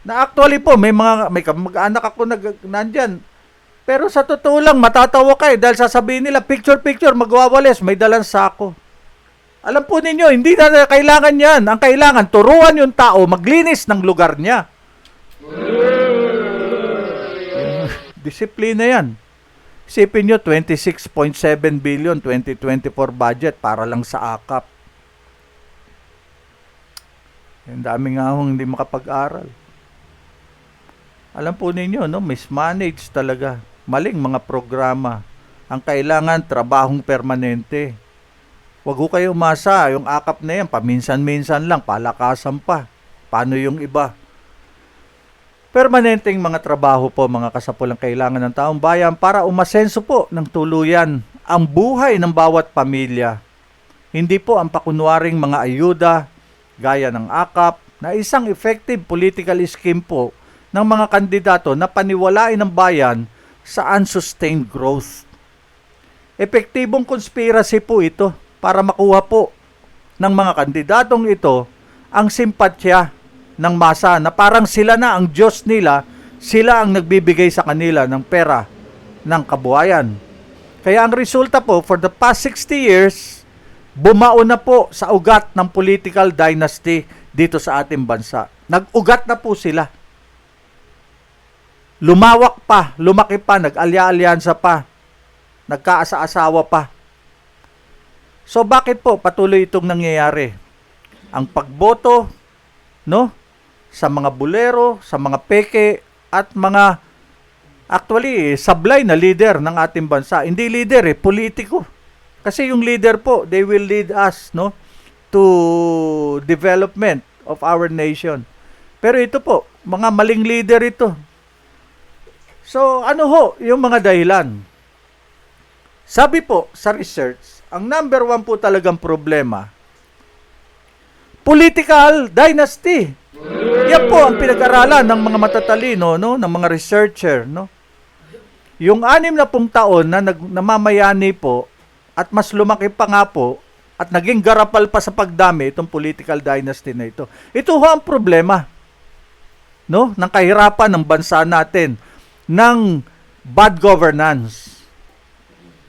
na actually po, may mag-anak ako nandyan. Pero sa totoo lang, matatawa kayo dahil sasabihin nila, picture, magwawalis, may dalang sako. Alam po ninyo, hindi na kailangan yan. Ang kailangan, turuan yung tao maglinis ng lugar niya. Disiplina yan. Isipin nyo, 26.7 billion 2024 budget para lang sa AKAP. Ang dami nga hong hindi makapag-aral. Alam po ninyo, mismanage talaga. Maling mga programa. Ang kailangan, trabahong permanente. Huwag ho kayo umasa. Yung AKAP na yan, paminsan-minsan lang, palakasan pa. Paano yung iba? Permanenteng mga trabaho po, mga kasapulang kailangan ng taong bayan para umasenso po ng tuluyan ang buhay ng bawat pamilya. Hindi po ang pakunwaring mga ayuda, gaya ng AKAP, na isang effective political scheme po ng mga kandidato na paniwalain ng bayan sa unsustained growth. Epektibong conspiracy po ito para makuha po ng mga kandidatong ito ang simpatya ng masa na parang sila na ang Diyos nila, sila ang nagbibigay sa kanila ng pera ng kabuhayan. Kaya ang resulta po, for the past 60 years, bumao na po sa ugat ng political dynasty dito sa ating bansa. Nag-ugat na po sila. Lumawak pa, lumaki pa, nag-alya-alyansa pa, nagkaasa-asawa pa. So bakit po patuloy itong nangyayari? Ang pagboto, no, sa mga bulero, sa mga peke, at mga actually sablay na leader ng ating bansa. Hindi leader politiko. Kasi yung leader po, they will lead us, no, to development of our nation. Pero ito po, mga maling leader ito. So ano ho yung mga dahilan? Sabi po sa research, ang number 1 po talagang problema, political dynasty. Yan po ang pinag-aralan ng mga matatalino, no, ng mga researcher, no. Yung 60 taon na namamayani po at mas lumaki pa nga po at naging garapal pa sa pagdami itong political dynasty na ito. Ito ho ang problema, no, ng kahirapan ng bansa natin, ng bad governance.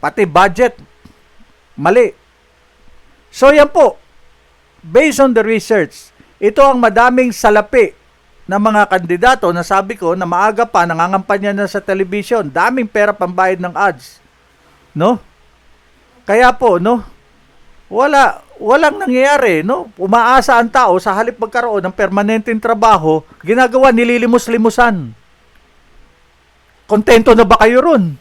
Pati budget, mali. So yan po, based on the research, ito ang madaming salapi ng mga kandidato na sabi ko na maaga pa nangangampanya na sa television, daming pera pambayad ng ads, no? Kaya po, no, walang nangyayari, no? Umaasa ang tao sa halip magkaroon ng permanenteng trabaho, ginagawa nililimos-limusan. Kontento na ba kayo ron?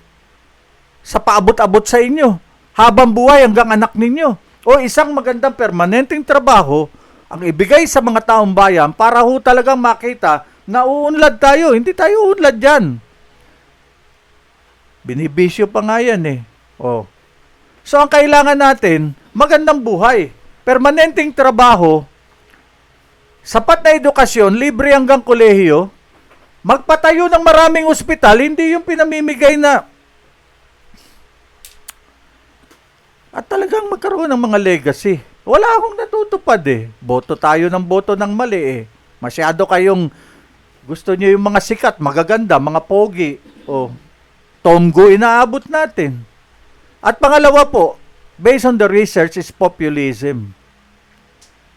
Sa paabot-abot sa inyo, habang buhay hanggang anak ninyo, o isang magandang permanenteng trabaho ang ibigay sa mga taong bayan para ho talagang makita na uunlad tayo. Hindi tayo uunlad dyan. Binibisyo pa nga yan eh. Oh. So ang kailangan natin, magandang buhay, permanenteng trabaho, sapat na edukasyon, libre hanggang kolehiyo, magpatayo ng maraming ospital, hindi yung pinamimigay na at talagang magkaroon ng mga legacy. Wala akong natutupad eh. Boto tayo ng boto ng mali eh. Masyado kayong gusto nyo yung mga sikat, magaganda, mga pogi. O, tomgo inaabot natin. At pangalawa po, based on the research is populism.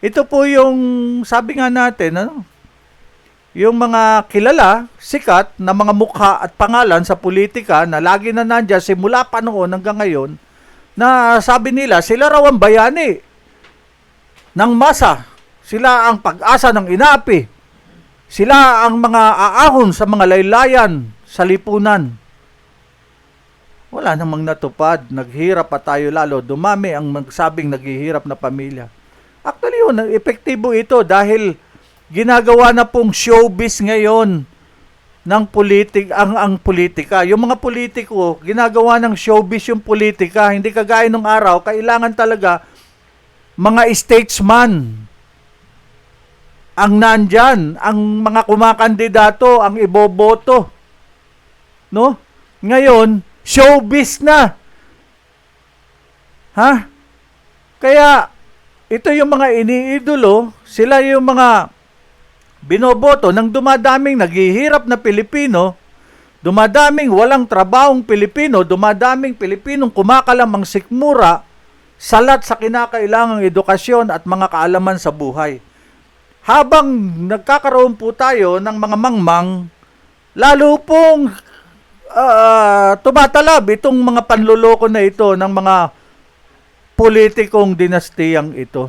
Ito po yung, sabi nga natin, ano, yung mga kilala, sikat, na mga mukha at pangalan sa politika na lagi na nandyan simula pa noon hanggang ngayon, na sabi nila, sila raw ang bayani ng masa. Sila ang pag-asa ng inapi. Sila ang mga aahon sa mga laylayan sa lipunan. Wala namang natupad. Naghirap pa tayo lalo. Dumami ang magsabing naghihirap na pamilya. Actually yun, epektibo ito dahil ginagawa na pong showbiz ngayon ng ang politika. Yung mga politiko, ginagawa ng showbiz yung politika. Hindi kagaya nung araw, kailangan talaga mga statesman ang nandyan, ang mga kumakandidato, ang iboboto. No? Ngayon, showbiz na. Ha? Kaya, ito yung mga iniidolo, sila yung mga binoboto ng dumadaming naghihirap na Pilipino, dumadaming walang trabahong Pilipino, dumadaming Pilipinong kumakalamang sikmura, salat sa kinakailangang edukasyon at mga kaalaman sa buhay. Habang nagkakaroon po tayo ng mga mangmang, lalo pong tumatalab itong mga panluloko na ito ng mga politikong dinastiyang ito.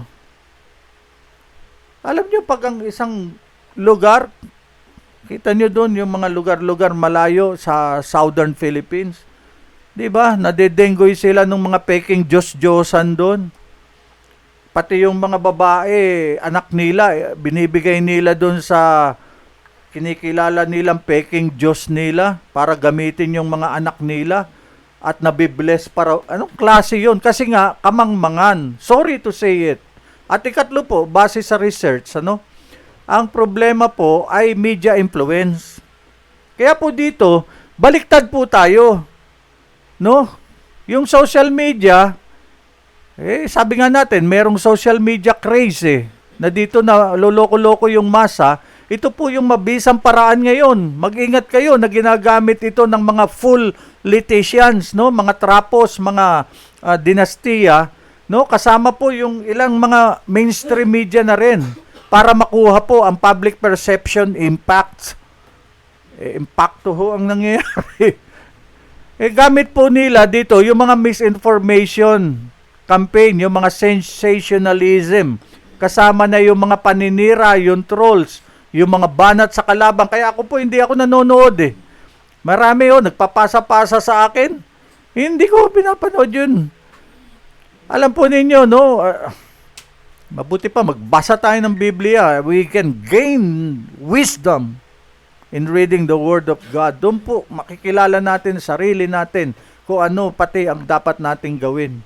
Alam nyo, pag ang isang lugar, kita nyo doon yung mga lugar-lugar malayo sa Southern Philippines, di ba? Nadedenggoy sila ng mga peking Diyos-Diyosan doon. Pati yung mga babae, anak nila, binibigay nila doon sa kinikilala nilang peking Diyos nila para gamitin yung mga anak nila at nabibless para, anong klase yun? Kasi nga, kamangmangan. Sorry to say it. At ikatlo po, base sa research, ano, ang problema po ay media influence. Kaya po dito, baliktad po tayo. No? Yung social media, sabi nga natin, merong social media craze na dito na loloko-loko yung masa, Ito po yung mabisang paraan ngayon. Mag-ingat kayo na ginagamit ito ng mga full litigians, no? Mga trapos, mga dinastiya, no? Kasama po yung ilang mga mainstream media na rin para makuha po ang public perception impact. Impacto ho ang nangyayari. Gamit po nila dito yung mga misinformation campaign, yung mga sensationalism. Kasama na yung mga paninira, yung trolls, yung mga banat sa kalabang. Kaya ako po, hindi ako nanonood eh. Marami nagpapasa-pasa sa akin. Hindi ko pinapanood yun. Alam po ninyo, no? Mabuti pa, magbasa tayo ng Biblia. We can gain wisdom in reading the Word of God. Doon po, makikilala natin sarili natin kung ano pati ang dapat nating gawin.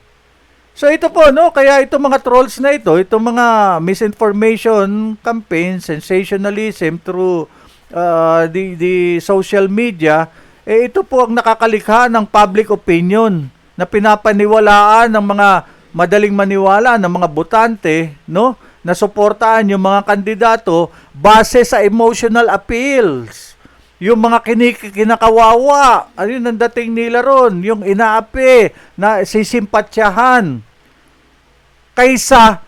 So ito po, no? Kaya itong mga trolls na ito, itong mga misinformation campaign, sensationalism through the social media, ito po ang nakakalikha ng public opinion na pinapaniwalaan ng mga madaling maniwala ng mga botante, no? Na suportahan yung mga kandidato base sa emotional appeals. Yung mga kinakawawa, ano yung dating nila ron, yung inaapi na sisimpatyahan. Kaysa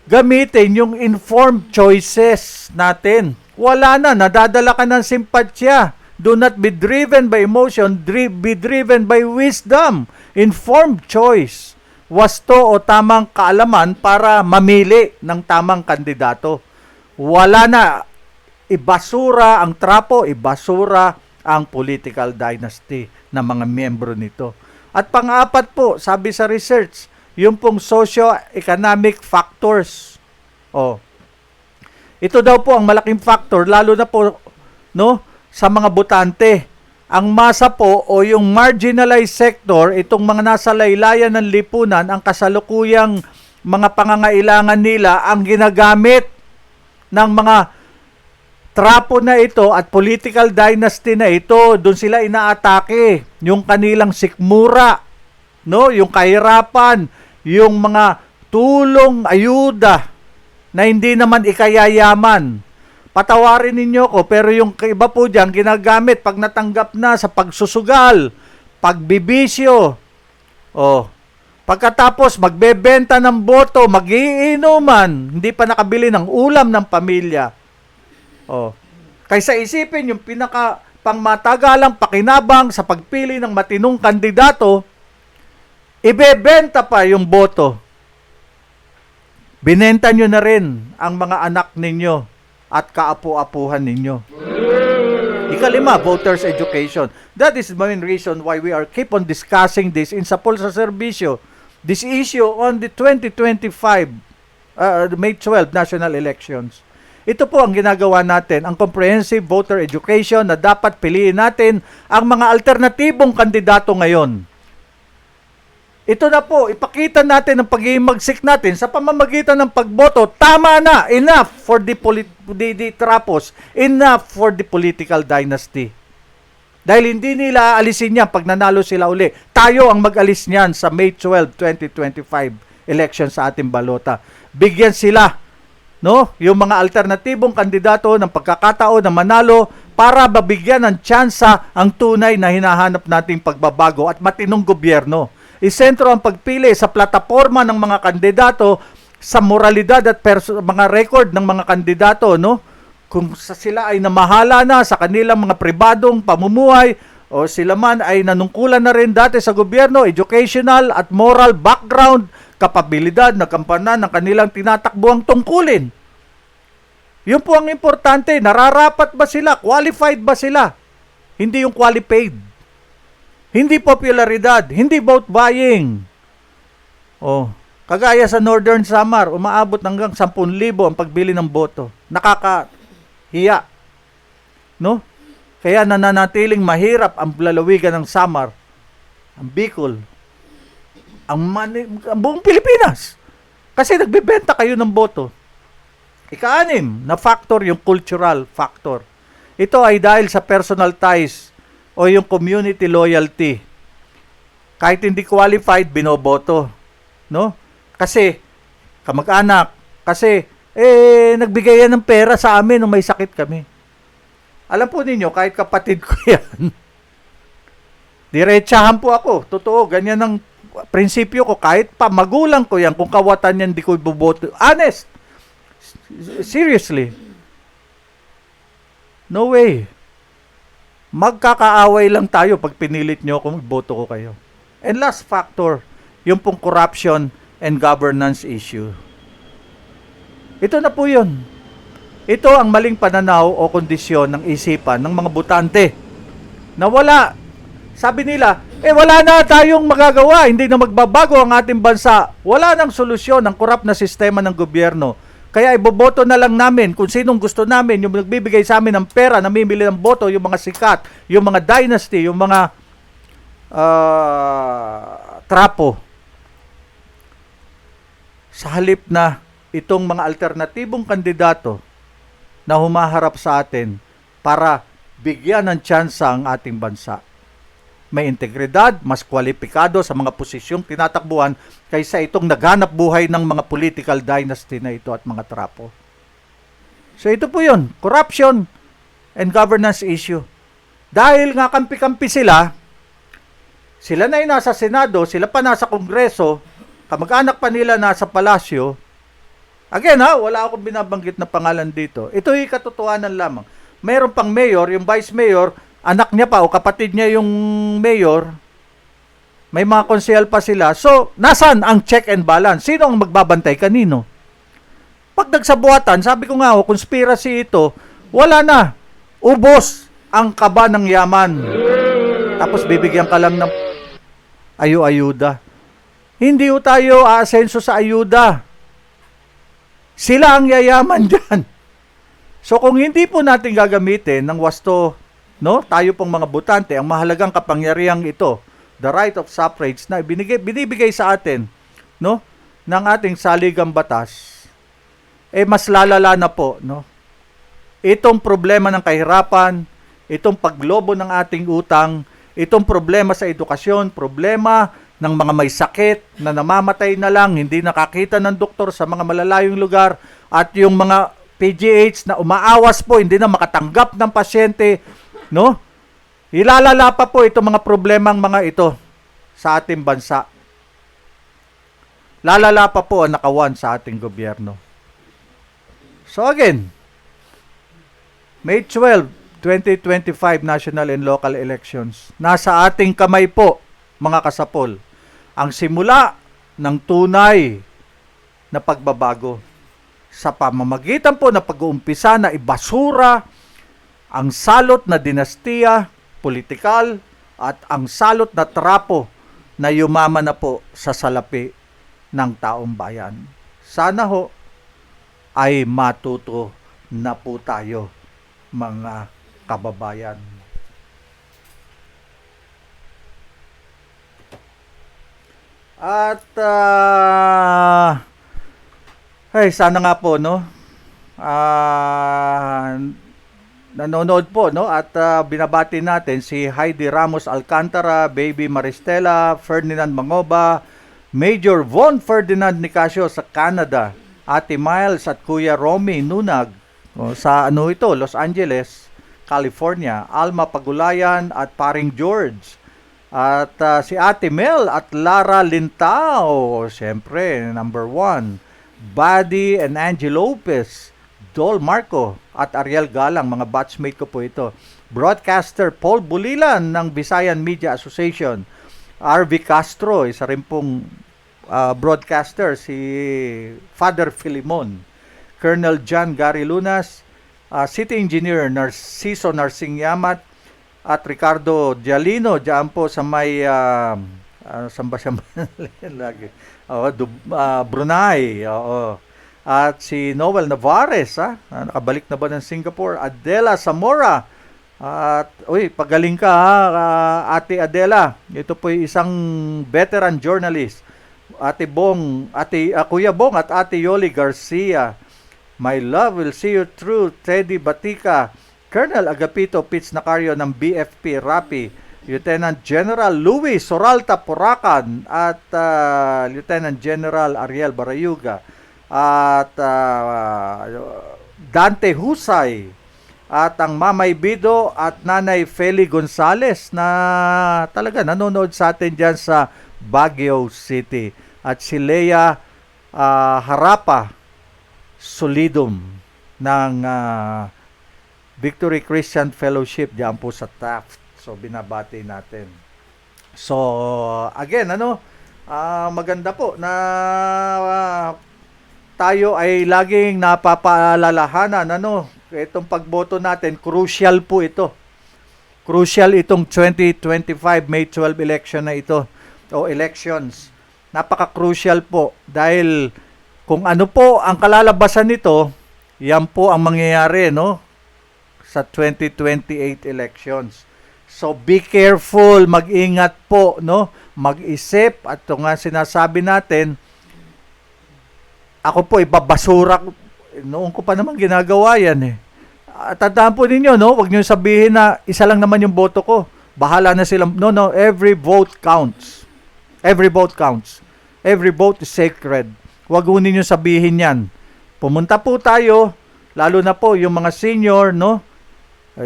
gamitin yung informed choices natin. Wala na, nadadala ka ng simpatya. Do not be driven by emotion, be driven by wisdom. Informed choice. Wasto o tamang kaalaman para mamili ng tamang kandidato. Wala na, ibasura ang trapo, ibasura ang political dynasty ng mga miyembro nito. At pang-apat po, sabi sa research, yung pong socio-economic factors. Ito daw po ang malaking factor, lalo na po, no, sa mga botante. Ang masa po o yung marginalized sector, itong mga nasa laylayan ng lipunan, ang kasalukuyang mga pangangailangan nila ang ginagamit ng mga trapo na ito at political dynasty na ito. Doon sila inaatake yung kanilang sikmura, no, yung kahirapan, yung mga tulong, ayuda na hindi naman ikayayaman. Patawarin ninyo ko, pero yung iba po dyan, ginagamit pag natanggap na sa pagsusugal, pagbibisyo. Pagkatapos, magbebenta ng boto, magiinuman, hindi pa nakabili ng ulam ng pamilya. Kaysa isipin yung pinaka pangmatagalang pakinabang sa pagpili ng matinong kandidato, ibebenta pa yung boto. Binenta nyo na rin ang mga anak ninyo at kaapu-apuhan ninyo. Ikalima, voters education. That is the main reason why we are keep on discussing this in Sapol sa Serbisyo. This issue on the 2025 May 12 national elections. Ito po ang ginagawa natin, ang comprehensive voter education na dapat piliin natin ang mga alternatibong kandidato ngayon. Ito na po, ipakita natin ang pag-iimagsik natin sa pamamagitan ng pagboto. Tama na, enough for the trapos, enough for the political dynasty. Dahil hindi nila aalisin yan pag nanalo sila uli. Tayo ang mag-alis niyan sa May 12, 2025 election sa ating balota. Bigyan sila, no, yung mga alternatibong kandidato ng pagkakataon na manalo para mabigyan ng tsansa ang tunay na hinahanap nating pagbabago at matinong gobyerno. Isentro ang pagpili sa plataforma ng mga kandidato sa moralidad at mga record ng mga kandidato, no? Kung sila ay namahala na sa kanilang mga pribadong pamumuhay o sila man ay nanungkulan na rin dati sa gobyerno, educational at moral background, kapabilidad na kampanan ng kanilang tinatakbuhang tungkulin. Yun po ang importante. Nararapat ba sila? Qualified ba sila? Hindi yung qualified. Hindi popularidad, hindi vote buying. Kagaya sa Northern Samar, umaabot hanggang 10,000 ang pagbili ng boto. Nakakahiya. No? Kaya nananatiling mahirap ang lalawigan ng Samar, ang Bicol, ang buong Pilipinas. Kasi nagbebenta kayo ng boto. Ika-6 na factor, yung cultural factor. Ito ay dahil sa personal ties o yung community loyalty. Kahit hindi qualified, binoboto. No? Kasi kamag-anak, kasi nagbigay yan ng pera sa amin nung may sakit kami. Alam po ninyo, kahit kapatid ko yan, diretsahan po ako. Totoo, ganyan ang prinsipyo ko. Kahit pa magulang ko yan, kung kawatan yan, di ko iboboto. Honest. Seriously. No way. Magkakaaway lang tayo pag pinilit nyo kung iboto ko kayo. And last factor, yung pong corruption and governance issue. Ito na po yun. Ito ang maling pananaw o kondisyon ng isipan ng mga botante na wala. Sabi nila, wala na tayong magagawa, hindi na magbabago ang ating bansa. Wala nang solusyon ang korap na sistema ng gobyerno. Kaya iboboto na lang namin kung sinong gusto namin, yung nagbibigay sa amin ng pera, namimili ng boto, yung mga sikat, yung mga dynasty, yung mga trapo. Sa halip na itong mga alternatibong kandidato na humaharap sa atin para bigyan ng tsansa ang ating bansa. May integridad, mas kwalipikado sa mga posisyong tinatakbuhan kaysa itong naghanap buhay ng mga political dynasty na ito at mga trapo. So ito po yun, corruption and governance issue. Dahil nga kampi-kampi sila na yung nasa Senado, sila pa nasa Kongreso, kamag-anak pa nila nasa palasyo. Again wala akong binabanggit na pangalan dito. Ito yung katotohanan lamang. Mayroon pang mayor, yung vice mayor, anak niya pa o kapatid niya yung mayor, may mga konsehal pa sila. So, nasan ang check and balance? Sino ang magbabantay kanino? Pag nagsabuatan, sabi ko nga, conspiracy ito, wala na. Ubos ang kaba ng yaman. Tapos bibigyan ka lang ng ayuda. Hindi ho tayo aasenso sa ayuda. Sila ang yayaman dyan. So, kung hindi po natin gagamitin ng wasto, tayo pong mga botante, ang mahalagang kapangyarihang ito, the right of suffrage na binibigay sa atin, ng ating saligang batas, mas lalala na po, itong problema ng kahirapan, itong paglobo ng ating utang, itong problema sa edukasyon, problema ng mga may sakit na namamatay na lang, hindi nakakita ng doktor sa mga malalayong lugar, at yung mga PGH na umaawas po, hindi na makatanggap ng pasyente, ilalala pa po itong mga problemang mga ito sa ating bansa. Lalala pa po ang nakawan sa ating gobyerno. So again, May 12, 2025 national and local elections. Nasa ating kamay po, mga kasapol, ang simula ng tunay na pagbabago sa pamamagitan po na pag-uumpisa na ibasura ang salot na dinastiya, politikal, at ang salot na trapo na yumaman na po sa salapi ng taong bayan. Sana ho ay matuto na po tayo, mga kababayan. At sana nga po nanonood po at binabati natin si Heidi Ramos Alcantara, Baby Maristela, Ferdinand Mangoba, Major Von Ferdinand Nicasio sa Canada, Ate Miles at Kuya Romy Nunag sa Los Angeles, California, Alma Pagulayan at Paring George, at si Ate Mel at Lara Lintao, siyempre number 1, Buddy and Angie Lopez, Dol Marco at Ariel Galang, mga batchmate ko po ito. Broadcaster Paul Bulilan ng Visayan Media Association, RV Castro, isa rin pong broadcaster, si Father Filimon, Colonel John Gary Lunas, City Engineer Narciso Narsing Yamat, at Ricardo Dialino, diyan po sa may Brunei, at si Noel Navarez, nakabalik na ba ng Singapore, Adela Zamora, at pagaling ka Ate Adela, ito po isang veteran journalist, Kuya Bong at Ate Yoli Garcia, My love will see you through, Teddy Batica, Colonel Agapito Pitts Nacario ng BFP Rapi, Lieutenant General Luis Soralta Poracan at Lieutenant General Ariel Barayuga, at Dante Husay, at ang Mamay Bido at Nanay Feli Gonzales na talaga nanonood sa atin dyan sa Baguio City. At si Leia Harapa Solidum ng Victory Christian Fellowship diyan po sa Taft. So binabati natin. So again, maganda po na tayo ay laging napapaalalahanan, itong pagboto natin, crucial po ito. Crucial itong 2025 May 12 election na ito o elections. Napaka-crucial po dahil kung ano po ang kalalabasan nito, yan po ang mangyayari, sa 2028 elections. So be careful, mag-ingat po, mag-isip, at ito nga sinasabi natin, ako po ibabasura, noon ko pa naman ginagawa yan eh. Tandaan po ninyo, huwag nyo sabihin na isa lang naman yung boto ko. Bahala na sila. No, every vote counts. Every vote counts. Every vote is sacred. Huwag ho ninyo sabihin yan. Pumunta po tayo, lalo na po yung mga senior,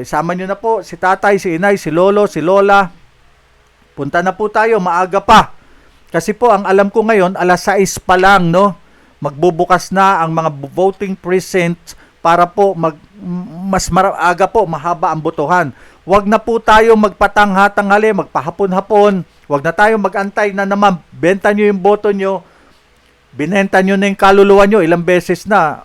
Sama nyo na po si tatay, si inay, si lolo, si lola. Punta na po tayo, maaga pa. Kasi po, ang alam ko ngayon, 6:00 pa lang, magbubukas na ang mga voting precinct para po mas aga po, mahaba ang botohan. Huwag na po tayo magpatangha-tanghali, magpahapon-hapon. Huwag na tayo magantay na naman, benta nyo yung boto nyo, binenta nyo na yung kaluluwa nyo, ilang beses na,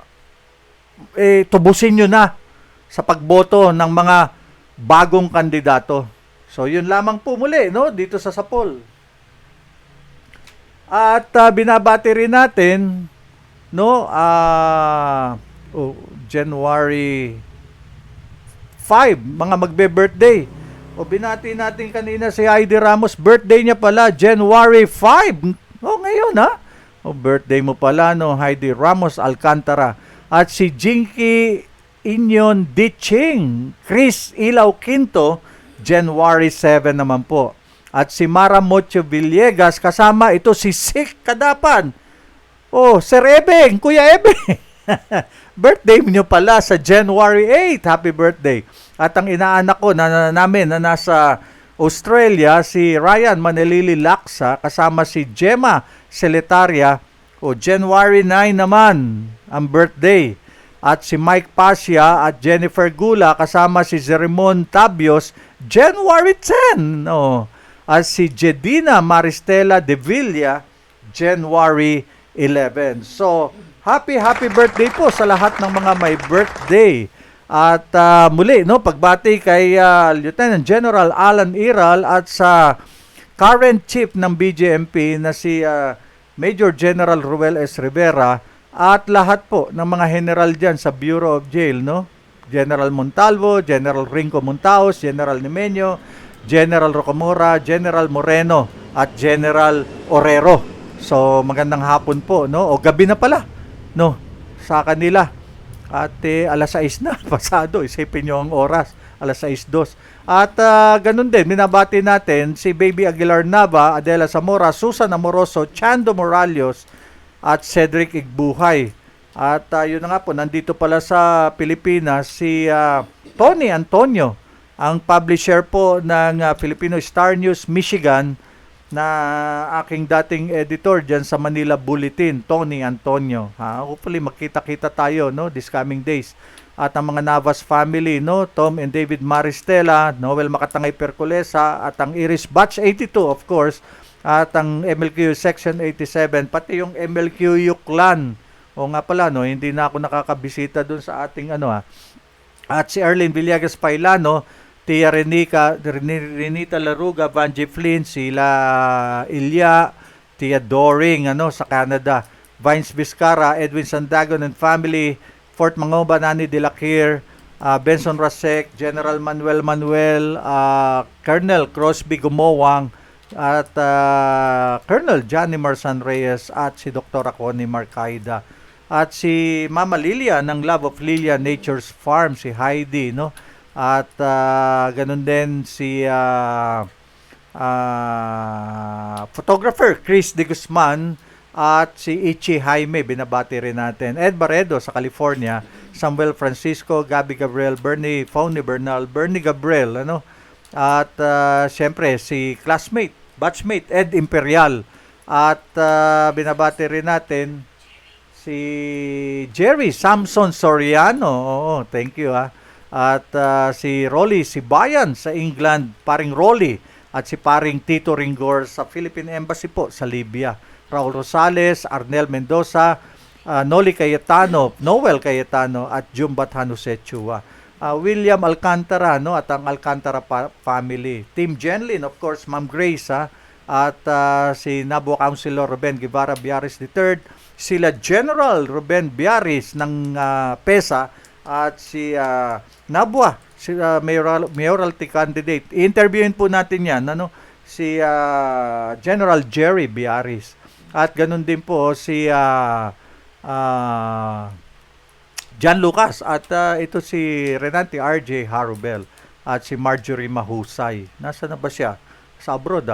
tubusin nyo na sa pagboto ng mga bagong kandidato. So, yun lamang po muli, dito sa Sapol. At binabati rin natin, January 5, mga magbe-birthday. Binati natin kanina si Heidi Ramos, birthday niya pala, January 5. Ngayon birthday mo pala, Heidi Ramos Alcantara. At si Jinky Inyon Ditching, Chris Ilaw Quinto, January 7 naman po. At si Mara Mocho Villegas, kasama ito si Sik Kadapan. Sir Ebeng, Kuya Ebeng. Birthday niyo pala sa January 8. Happy birthday. At ang inaanak ko namin na nasa Australia, si Ryan Manelili Laksa, kasama si Gemma Celetaria, January 9 naman ang birthday. At si Mike Pasya at Jennifer Gula, kasama si Zerimon Tabios, January 10. At si Jedina Maristela de Villa, January 11. So, happy birthday po sa lahat ng mga may birthday. At muli, pagbati kay Lieutenant General Alan Iral at sa current chief ng BJMP na si Major General Ruel S. Rivera at lahat po ng mga general dyan sa Bureau of Jail, General Montalvo, General Rinco Montaos, General Nimeño, General Rocamora, General Moreno at General Orero. So magandang hapon po, o gabi na pala, sa kanila. At 6:00 na, pasado, isipin nyo ang oras, 6:02. At ganun din, minabati natin si Baby Aguilar Nava, Adela Zamora, Susan Amoroso, Chando Moralios, at Cedric Igbuhay. At yun na nga po, nandito pala sa Pilipinas si Tony Antonio, ang publisher po ng Filipino Star News Michigan, na aking dating editor dyan sa Manila Bulletin, Tony Antonio. Hopefully magkita-kita tayo this coming days. At ang mga Navas family, Tom and David Maristela, Noel Makatangay Percolesa, at ang Iris Batch 82 of course, at ang MLQ Section 87, pati yung MLQ Yuklan. Nga pala, hindi na ako nakakabisita dun sa ating At si Arlene Villegas Pailano, Tia Renita Laruga, Vanji Flynn, sila Ilya, Tia Doring sa Canada, Vines Vizcara, Edwin Sandagon and family, Fort Mangoba, Nani De La Quir, Benson Rasek, General Manuel, Colonel Crosby Gumowang, at Colonel Johnny Marsan Reyes, at si Dr. Connie Marcaida, at si Mama Lilia ng Love of Lilia Nature's Farm, si Heidi, at ganun din si photographer Chris De Guzman, At si Ichi Jaime, binabati rin natin. Ed Barredo sa California, Samuel Francisco, Gabby Gabriel, Bernie Phony Bernal, Bernie Gabriel, ano? At syempre si classmate, batchmate Ed Imperial. At binabati rin natin si Jerry Samson Soriano. Oo, thank you ha. At si Rolly Sibayan sa England, paring Rolly. At si paring Tito Ringor sa Philippine Embassy po sa Libya. Raul Rosales, Arnel Mendoza, Noli Cayetano, Noel Cayetano at Jumbat Hanuse Chua. William Alcantara, no, at ang Alcantara family. Team Jenlin, of course, Ma'am Grace, at si Nabua Councilor Ruben Guevara Biaris III, sila General Ruben Biaris ng PESA, at si Nabua, si mayoralty candidate. I-interviewin po natin yan, ano, si General Jerry Biaris. At ganun din po si John Lucas, at ito si Renante RJ Harubel, at si Marjorie Mahusay. Nasa na ba siya? Sa abroad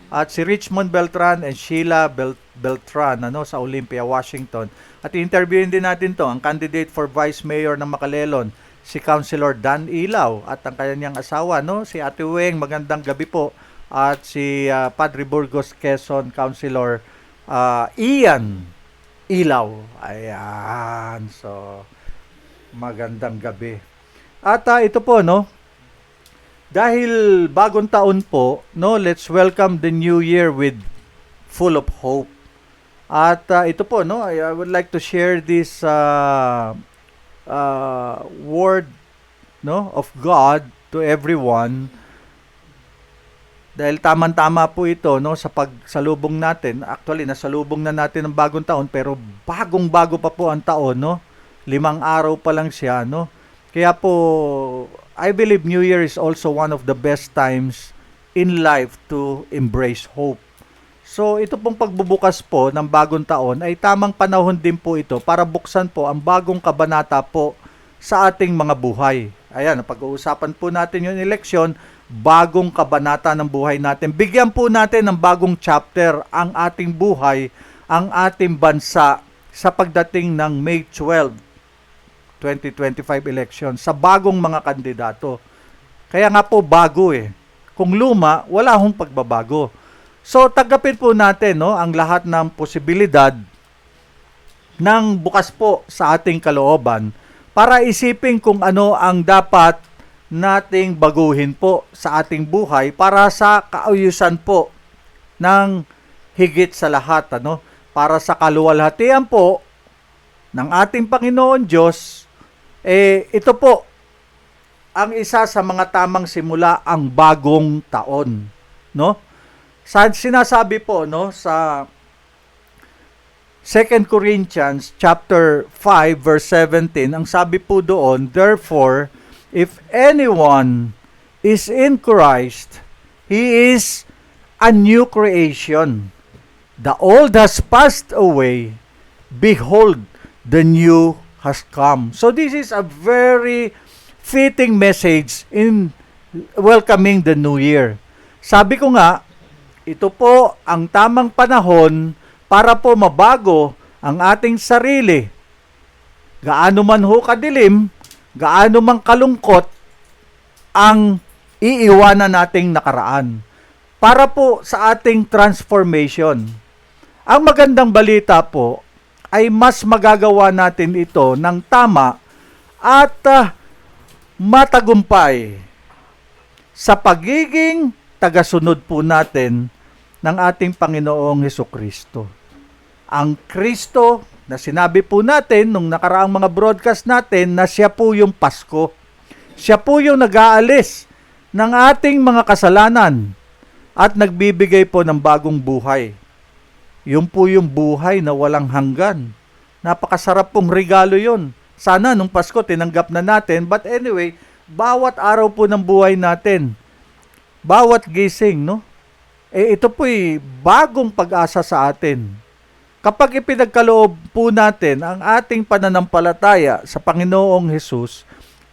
At si Richmond Beltran and Sheila Beltran, ano, sa Olympia, Washington. At interviewin din natin to ang candidate for Vice Mayor ng Macalelon, si Councilor Dan Ilaw, at ang kanyang asawa, no, si Ate Weng, magandang gabi po. At si Padre Burgos Quezon Councilor Ian Ilaw. Ayan. So, magandang gabi. At ito po, no, dahil bagong taon po, no, let's welcome the new year with full of hope. At ito po, no, I would like to share this word, no, of God to everyone. Dahil tama-tama po ito, no, sa pagsalubong natin. Actually, nasalubong na natin ang bagong taon, pero bagong-bago pa po ang taon, no. 5 araw pa lang siya, no. Kaya po, I believe New Year is also one of the best times in life to embrace hope. So, ito pong pagbubukas po ng bagong taon ay tamang panahon din po ito para buksan po ang bagong kabanata po sa ating mga buhay. Ayan, pag-uusapan po natin yung eleksyon, bagong kabanata ng buhay natin. Bigyan po natin ng bagong chapter ang ating buhay, ang ating bansa sa pagdating ng May 12, 2025 election sa bagong mga kandidato. Kaya nga po bago Kung luma, wala hong pagbabago. So tanggapin po natin, no, ang lahat ng posibilidad ng bukas po sa ating kalooban para isipin kung ano ang dapat nating baguhin po sa ating buhay para sa kaayusan po ng higit sa lahat, ano, para sa kaluwalhatian po ng ating Panginoon Diyos. Ito po ang isa sa mga tamang simula ang bagong taon, no? Sinasabi po, no, sa 2 Corinthians chapter 5 verse 17, ang sabi po doon, therefore, if anyone is in Christ, he is a new creation. The old has passed away. Behold, the new has come. So this is a very fitting message in welcoming the new year. Sabi ko nga, ito po ang tamang panahon para po mabago ang ating sarili. Gaano man ho kadilim, gaano man kalungkot ang iiwanan nating nakaraan para po sa ating transformation. Ang magandang balita po ay mas magagawa natin ito ng tama at matagumpay sa pagiging tagasunod po natin ng ating Panginoong Hesukristo. Ang Kristo na sinabi po natin nung nakaraang mga broadcast natin na siya po yung Pasko. Siya po yung nag-aalis ng ating mga kasalanan at nagbibigay po ng bagong buhay. Yun po yung buhay na walang hanggan. Napakasarap pong regalo yun. Sana nung Pasko tinanggap na natin. But anyway, bawat araw po ng buhay natin, bawat gising, no? Ito po'y bagong pag-asa sa atin. Kapag ipinagkaloob po natin ang ating pananampalataya sa Panginoong Hesus,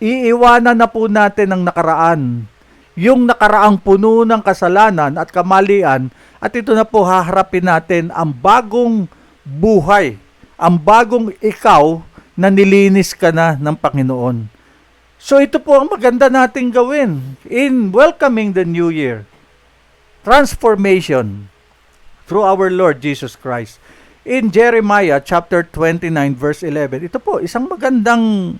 iiwanan na po natin ang nakaraan. Yung nakaraang puno ng kasalanan at kamalian, at ito na po haharapin natin ang bagong buhay, ang bagong ikaw na nilinis ka na ng Panginoon. So ito po ang maganda nating gawin in welcoming the new year. Transformation through our Lord Jesus Christ. In Jeremiah chapter 29 verse 11, ito po, isang magandang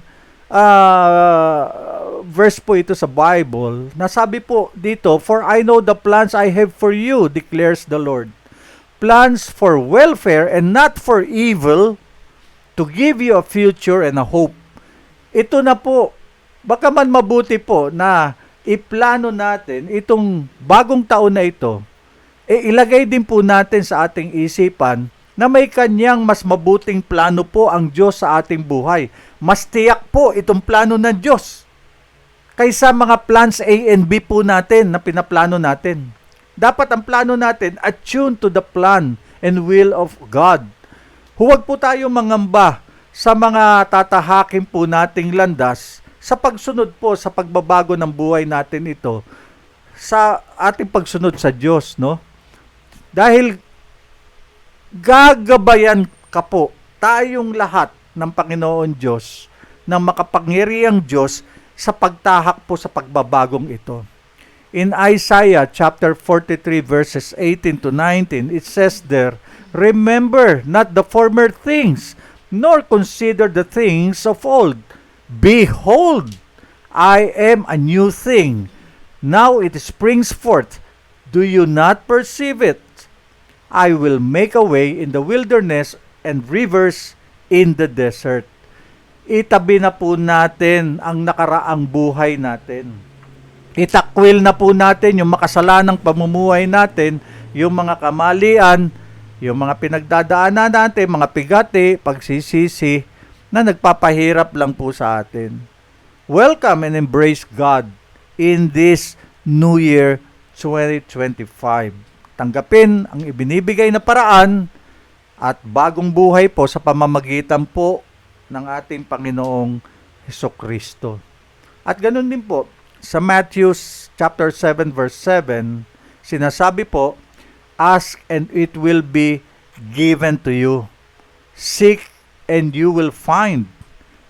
verse po ito sa Bible. Nasabi po dito, "For I know the plans I have for you, declares the Lord. Plans for welfare and not for evil, to give you a future and a hope." Ito na po, baka man mabuti po na iplano natin itong bagong taon na ito, ilagay din po natin sa ating isipan na may kanyang mas mabuting plano po ang Diyos sa ating buhay. Mas tiyak po itong plano ng Diyos kaysa mga plans A and B po natin na pinaplano natin. Dapat ang plano natin attuned to the plan and will of God. Huwag po tayo mangamba sa mga tatahakin po nating landas sa pagsunod po sa pagbabago ng buhay natin ito sa ating pagsunod sa Diyos, no? Dahil gagabayan ka po tayong lahat ng Panginoon Diyos, ng makapangyarihang Diyos sa pagtahak po sa pagbabagong ito. In Isaiah chapter 43 verses 18 to 19, it says there, "Remember not the former things, nor consider the things of old. Behold, I am a new thing. Now it springs forth. Do you not perceive it? I will make a way in the wilderness and rivers in the desert." Itabi na po natin ang nakaraang buhay natin. Itakwil na po natin yung makasalanang pamumuhay natin, yung mga kamalian, yung mga pinagdadaanan natin, mga pigati, pagsisisi, na nagpapahirap lang po sa atin. Welcome and embrace God in this New Year 2025. Tanggapin ang ibinibigay na paraan at bagong buhay po sa pamamagitan po ng ating Panginoong Hesukristo. At ganun din po, sa Matthew chapter 7 verse 7, sinasabi po, "Ask and it will be given to you. Seek and you will find.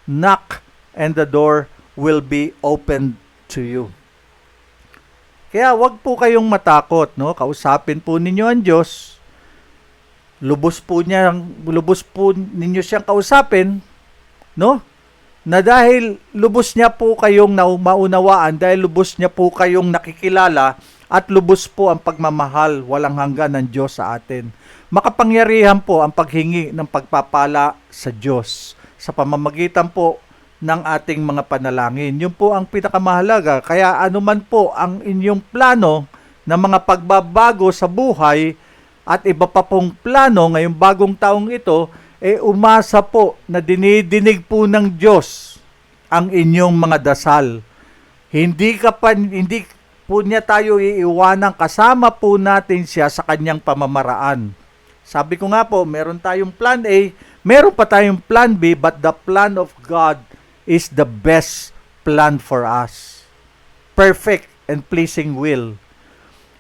Knock and the door will be opened to you." Kaya wag po kayong matakot, no? Kausapin po ninyo ang Diyos. Lubos po ninyo siyang kausapin, no? Na dahil lubos niya po kayong maunawaan, dahil lubos niya po kayong nakikilala, at lubos po ang pagmamahal walang hanggan ng Diyos sa atin. Makapangyarihan po ang paghingi ng pagpapala sa Diyos sa pamamagitan po ng ating mga panalangin. Yun po ang pinakamahalaga. Kaya anuman po ang inyong plano na mga pagbabago sa buhay at iba pa pong plano ngayong bagong taong ito, umasa po na dinidinig po ng Diyos ang inyong mga dasal. Hindi po niya tayo iiwanan, kasama po natin siya sa kanyang pamamaraan. Sabi ko nga po, meron tayong plan A, meron pa tayong plan B, but the plan of God is the best plan for us. Perfect and pleasing will.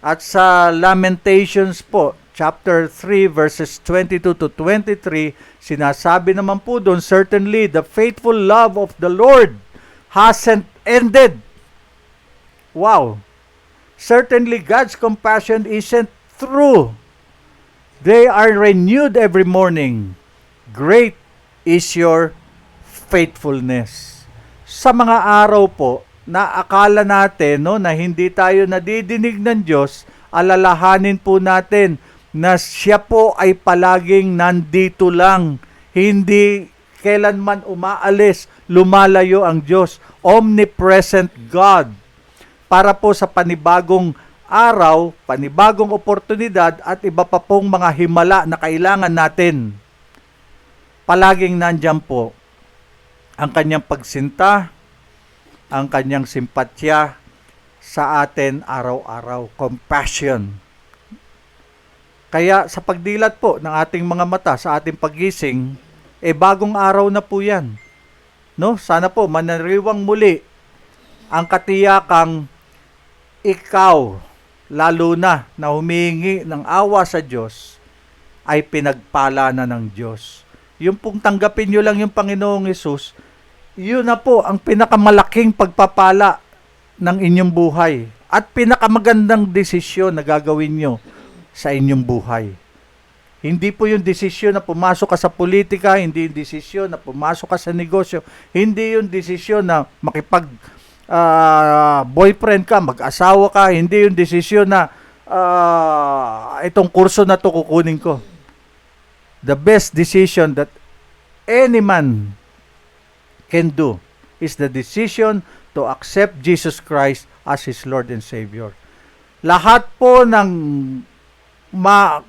At sa Lamentations po, chapter 3 verses 22 to 23, sinasabi naman po doon, "Certainly the faithful love of the Lord hasn't ended." Wow! Certainly God's compassion isn't through. They are renewed every morning. Great is your faithfulness. Sa mga araw po na akala natin, no, na hindi tayo nadidinig ng Diyos, alalahanin po natin na siya po ay palaging nandito lang. Hindi kailanman umaalis, lumalayo ang Diyos. Omnipresent God. Para po sa panibagong araw, panibagong oportunidad at iba pa pong mga himala na kailangan natin. Palaging nandyan po ang kanyang pagsinta, ang kanyang simpatya sa atin araw-araw. Compassion. Kaya sa pagdilat po ng ating mga mata, sa ating paggising, bagong araw na po yan. No? Sana po manariwang muli ang katiyakang ikaw, lalo na humihingi ng awa sa Diyos, ay pinagpala na ng Diyos. Yung pong tanggapin nyo lang yung Panginoong Hesus, yun na po ang pinakamalaking pagpapala ng inyong buhay at pinakamagandang desisyon na gagawin nyo sa inyong buhay. Hindi po yung desisyon na pumasok ka sa politika, hindi yung desisyon na pumasok ka sa negosyo, hindi yung desisyon na makipag boyfriend ka, mag-asawa ka, hindi yung desisyon na itong kurso na to kukunin ko. The best decision that any man can do is the decision to accept Jesus Christ as his Lord and Savior. Lahat po ng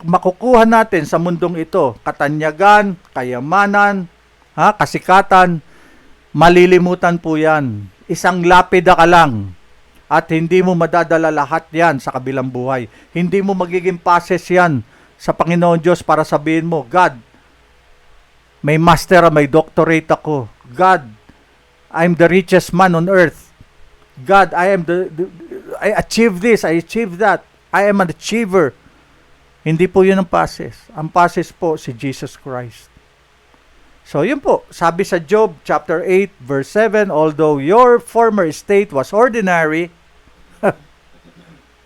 makukuha natin sa mundong ito, katanyagan, kayamanan, kasikatan, malilimutan po yan. Isang lapida ka lang at hindi mo madadala lahat yan sa kabilang buhay. Hindi mo magiging passes yan sa Panginoon Diyos para sabihin mo, God, may master, may doctorate ako. God, I'm the richest man on earth. God, I achieved this, I achieved that. I am an achiever. Hindi po yun ang passes. Ang passes po si Jesus Christ. So yun po, sabi sa Job chapter 8 verse 7, although your former state was ordinary,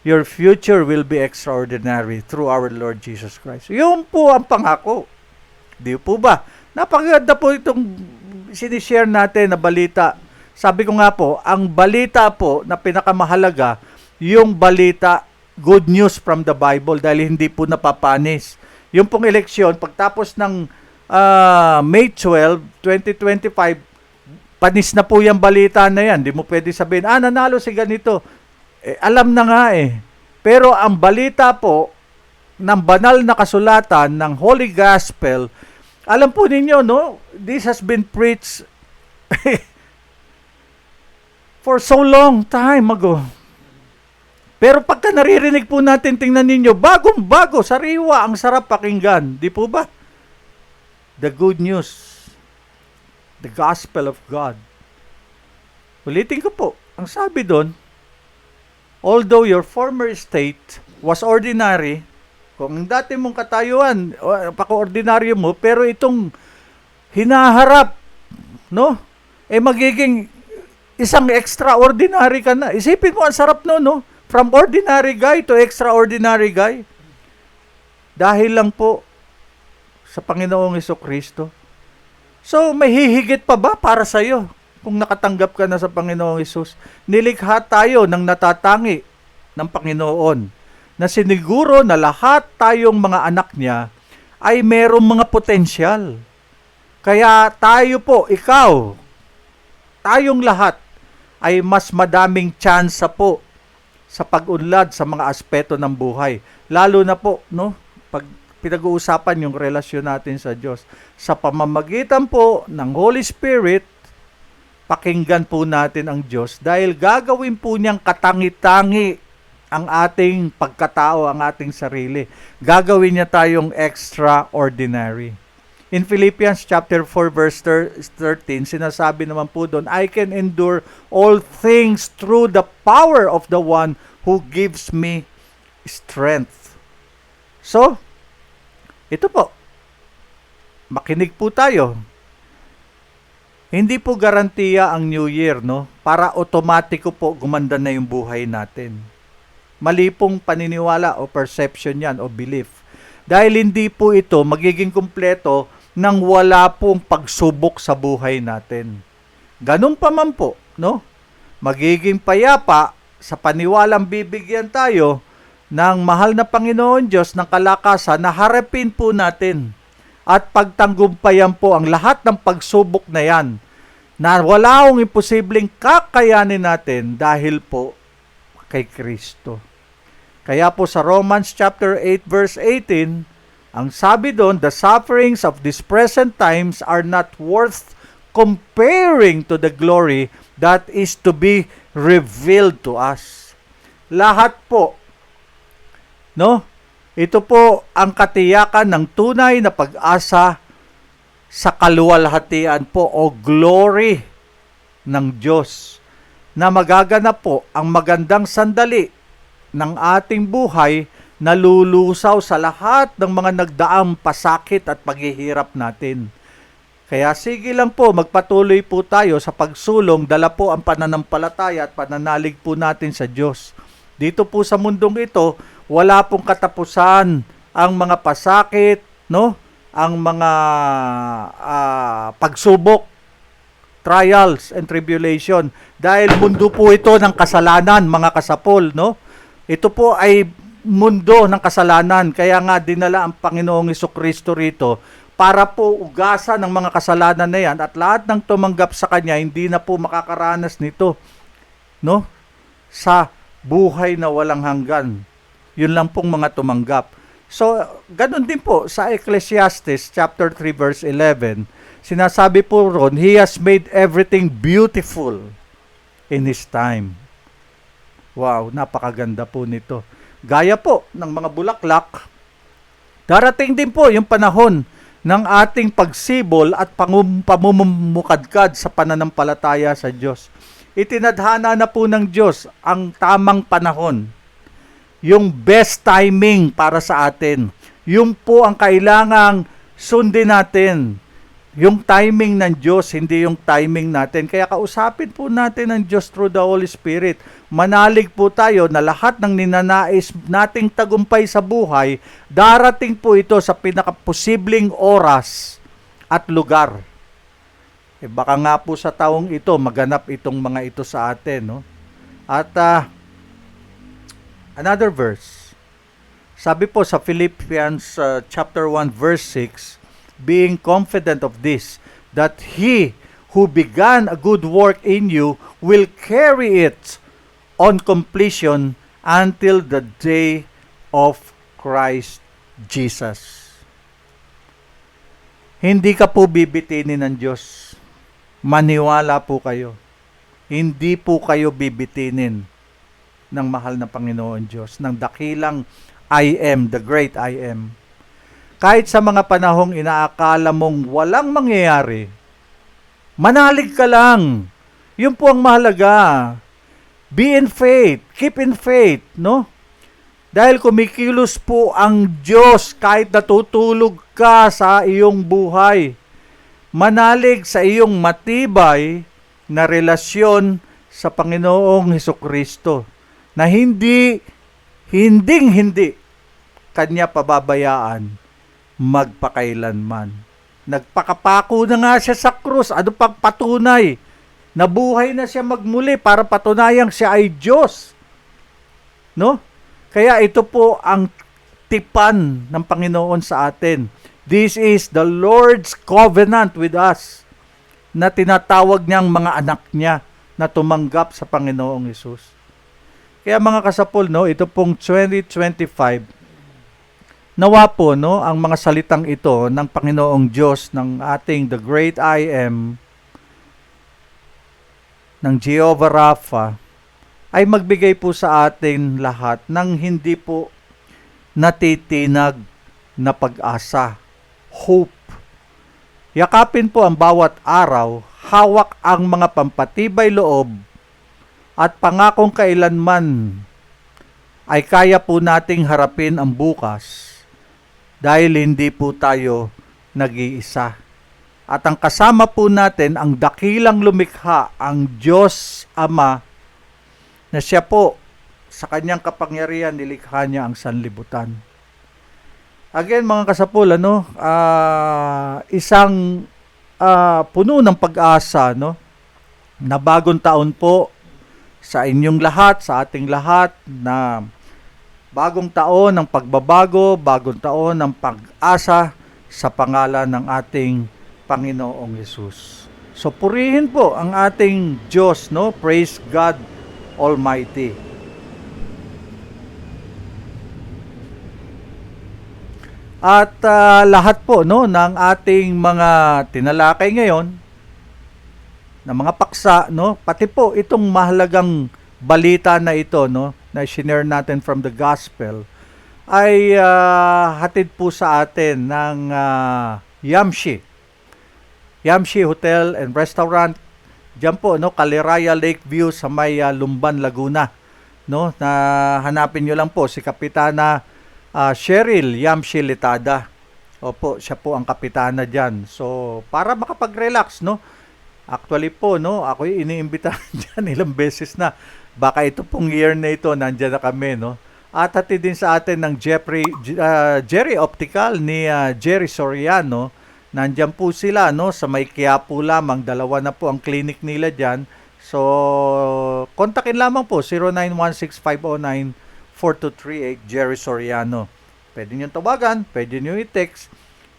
your future will be extraordinary through our Lord Jesus Christ. Yun po ang pangako. Di po ba? Napakaganda po itong sinishare natin na balita. Sabi ko nga po, ang balita po na pinakamahalaga, yung balita, good news from the Bible, dahil hindi po napapanis. Yung pong eleksyon, pagtapos ng May 12, 2025, panis na po yung balita na yan. Di mo pwede sabihin, nanalo si ganito. Alam na nga eh. Pero ang balita po ng banal na kasulatan ng Holy Gospel, alam po ninyo, no? This has been preached for so long time ago. Pero pagka naririnig po natin, tingnan ninyo, bagong-bago, sariwa, ang sarap pakinggan. Di po ba? The good news. The gospel of God. Ulitin ko po, ang sabi doon, although your former state was ordinary, kung ang dati mong katayuan, paka-ordinaryo mo, pero itong hinaharap, no? Magiging isang extraordinary ka na. Isipin mo, ang sarap no? From ordinary guy to extraordinary guy. Dahil lang po sa Panginoong Hesukristo. So, may hihigit pa ba para sa'yo kung nakatanggap ka na sa Panginoong Hesus? Nilikha tayo ng natatangi ng Panginoon na siniguro na lahat tayong mga anak niya ay merong mga potensyal. Kaya tayo po, ikaw, tayong lahat ay mas madaming tsansa po sa pag-unlad sa mga aspeto ng buhay. Lalo na po, no, pag pinag-uusapan yung relasyon natin sa Diyos. Sa pamamagitan po ng Holy Spirit, pakinggan po natin ang Diyos dahil gagawin po niyang katangi-tangi ang ating pagkatao, ang ating sarili. Gagawin niya tayong extraordinary. In Philippians chapter 4 verse 13, sinasabi naman po doon, I can endure all things through the power of the one who gives me strength. So, ito po, makinig po tayo. Hindi po garantiya ang New Year, no? Para otomatiko po gumanda na yung buhay natin. Mali pong paniniwala o perception yan o belief. Dahil hindi po ito magiging kumpleto nang wala pong pagsubok sa buhay natin. Ganun pa man po, no? Magiging payapa sa paniwalang bibigyan tayo ng mahal na Panginoon Diyos ng kalakasan na harapin po natin at pagtanggumpayan po ang lahat ng pagsubok na yan na wala akong imposibleng kakayanin natin dahil po kay Kristo. Kaya po sa Romans chapter 8 verse 18, ang sabi doon, the sufferings of these present times are not worth comparing to the glory that is to be revealed to us. Lahat po, no? Ito po ang katiyakan ng tunay na pag-asa sa kaluwalhatian po o glory ng Diyos na magaganap po ang magandang sandali ng ating buhay nalulusaw sa lahat ng mga nagdaang pasakit at paghihirap natin. Kaya sige lang po, magpatuloy po tayo sa pagsulong, dala po ang pananampalataya at pananalig po natin sa Diyos. Dito po sa mundong ito, wala pong katapusan ang mga pasakit, no? Ang mga pagsubok, trials and tribulation. Dahil mundo po ito ng kasalanan, mga kasapol, no? Ito po ay mundo ng kasalanan. Kaya nga dinala ang Panginoong Hesukristo rito para po ugasan ng mga kasalanan na yan at lahat ng tumanggap sa Kanya hindi na po makakaranas nito, no? Sa buhay na walang hanggan. Yun lang pong mga tumanggap. So, ganun din po sa Ecclesiastes chapter 3 verse 11. Sinasabi po ron, He has made everything beautiful in His time. Wow, napakaganda po nito. Gaya po ng mga bulaklak, darating din po yung panahon ng ating pagsibol at pamumukadkad sa pananampalataya sa Diyos. Itinadhana na po ng Diyos ang tamang panahon, yung best timing para sa atin. Yung po ang kailangang sundin natin. Yung timing ng Diyos, hindi yung timing natin. Kaya kausapin po natin ang Diyos through the Holy Spirit. Manalig po tayo na lahat ng ninanais nating tagumpay sa buhay, darating po ito sa pinakaposibleng oras at lugar. Baka nga po sa taong ito, maganap itong mga ito sa atin. No? At another verse. Sabi po sa Philippians chapter 1 verse 6, being confident of this, that He who began a good work in you will carry it on completion until the day of Christ Jesus. Hindi ka po bibitinin ng Diyos. Maniwala po kayo. Hindi po kayo bibitinin ng mahal na Panginoon Diyos, ng dakilang I am, the great I am. Kahit sa mga panahong inaakala mong walang mangyayari, manalig ka lang. Yun po ang mahalaga. Be in faith. Keep in faith, no? Dahil kumikilos po ang Diyos kahit natutulog ka sa iyong buhay. Manalig sa iyong matibay na relasyon sa Panginoong Hesukristo na hindi Kanya pababayaan magpakailanman. Nagpakapako na nga siya sa krus. Ano pang patunay? Nabuhay na siya magmuli para patunayang siya ay Diyos. No? Kaya ito po ang tipan ng Panginoon sa atin. This is the Lord's covenant with us na tinatawag niyang mga anak niya na tumanggap sa Panginoong Hesus. Kaya mga kasapol, no, ito pong 2025, nawa po, no, ang mga salitang ito ng Panginoong Diyos, ng ating the great I am, ng Jehovah Rapha, ay magbigay po sa atin lahat ng hindi po natitinag na pag-asa, hope. Yakapin po ang bawat araw, hawak ang mga pampatibay loob, at pangakong kailanman ay kaya po nating harapin ang bukas dahil hindi po tayo nag-iisa. At ang kasama po natin, ang dakilang lumikha, ang Diyos Ama, na siya po, sa kanyang kapangyarihan, nilikha niya ang sanlibutan. Again, mga kasapul, isang puno ng pag-asa, no? Na bagong taon po sa inyong lahat, sa ating lahat, na bagong taon ng pagbabago, bagong taon ng pag-asa sa pangalan ng ating Panginoong Hesus. So purihin po ang ating Diyos, no? Praise God Almighty. At lahat po, no, ng ating mga tinalakay ngayon, na mga paksa, no, pati po itong mahalagang balita na ito, no, na share natin from the gospel, ay hatid po sa atin ng Yamshi Hotel and Restaurant. Diyan po, no, Caliraya Lakeview sa may Lumban, Laguna, no, na hanapin niyo lang po si Kapitana Cheryl Yamshi Litada. Opo, siya po ang kapitana diyan. So, para makapag-relax, no? Actually po, no, ako iniimbitahan diyan ilang beses na. Baka ito pong year na ito, nandiyan na kami, no? At hati din sa atin ng Jerry Optical ni Jerry Soriano. Nandiyan po sila, no, sa may Quiapo lamang. Dalawa na po ang clinic nila diyan. So, kontakin lamang po 0916-509-4238 Jerry Soriano. Pwede nyo tawagan, pwede nyo i-text.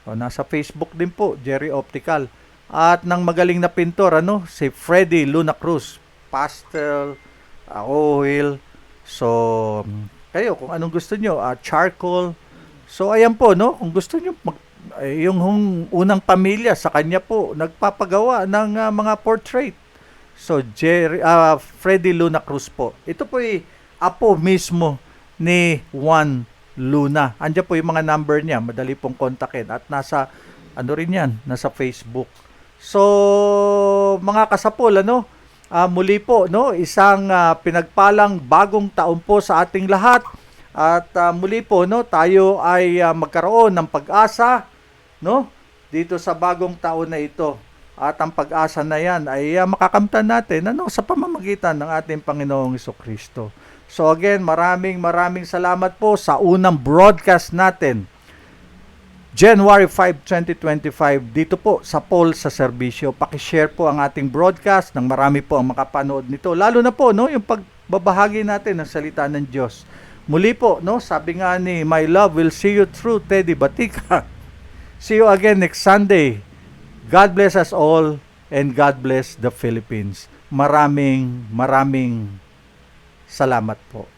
O, nasa Facebook din po, Jerry Optical. At ng magaling na pintor, ano, si Freddy Luna Cruz. Pastel, oil. So, kayo, kung anong gusto nyo, charcoal. So, ayan po, no, kung gusto nyo, yung unang pamilya sa kanya po, nagpapagawa ng mga portrait. So, Freddy Luna Cruz po. Ito po ay apo mismo ni Juan Luna. Andiyan po yung mga number niya. Madali pong kontakin. At nasa, ano rin yan, nasa Facebook. So, mga kasapol, ano, muli po, no, isang pinagpalang bagong taon po sa ating lahat. At muli po, no, tayo ay magkaroon ng pag-asa, no, dito sa bagong taon na ito. At ang pag-asa na yan ay makakamtan natin, ano, sa pamamagitan ng ating Panginoong Jesucristo. So again, maraming salamat po sa unang broadcast natin. January 5, 2025, dito po sa Paul sa Serbisyo. Paki-share po ang ating broadcast nang marami po ang makapanood nito. Lalo na po, no, yung pagbabahagi natin ng salita ng Diyos. Muli po, no, sabi nga ni My Love Will See You Through, Teddy Batica. See you again next Sunday. God bless us all and God bless the Philippines. Maraming salamat po.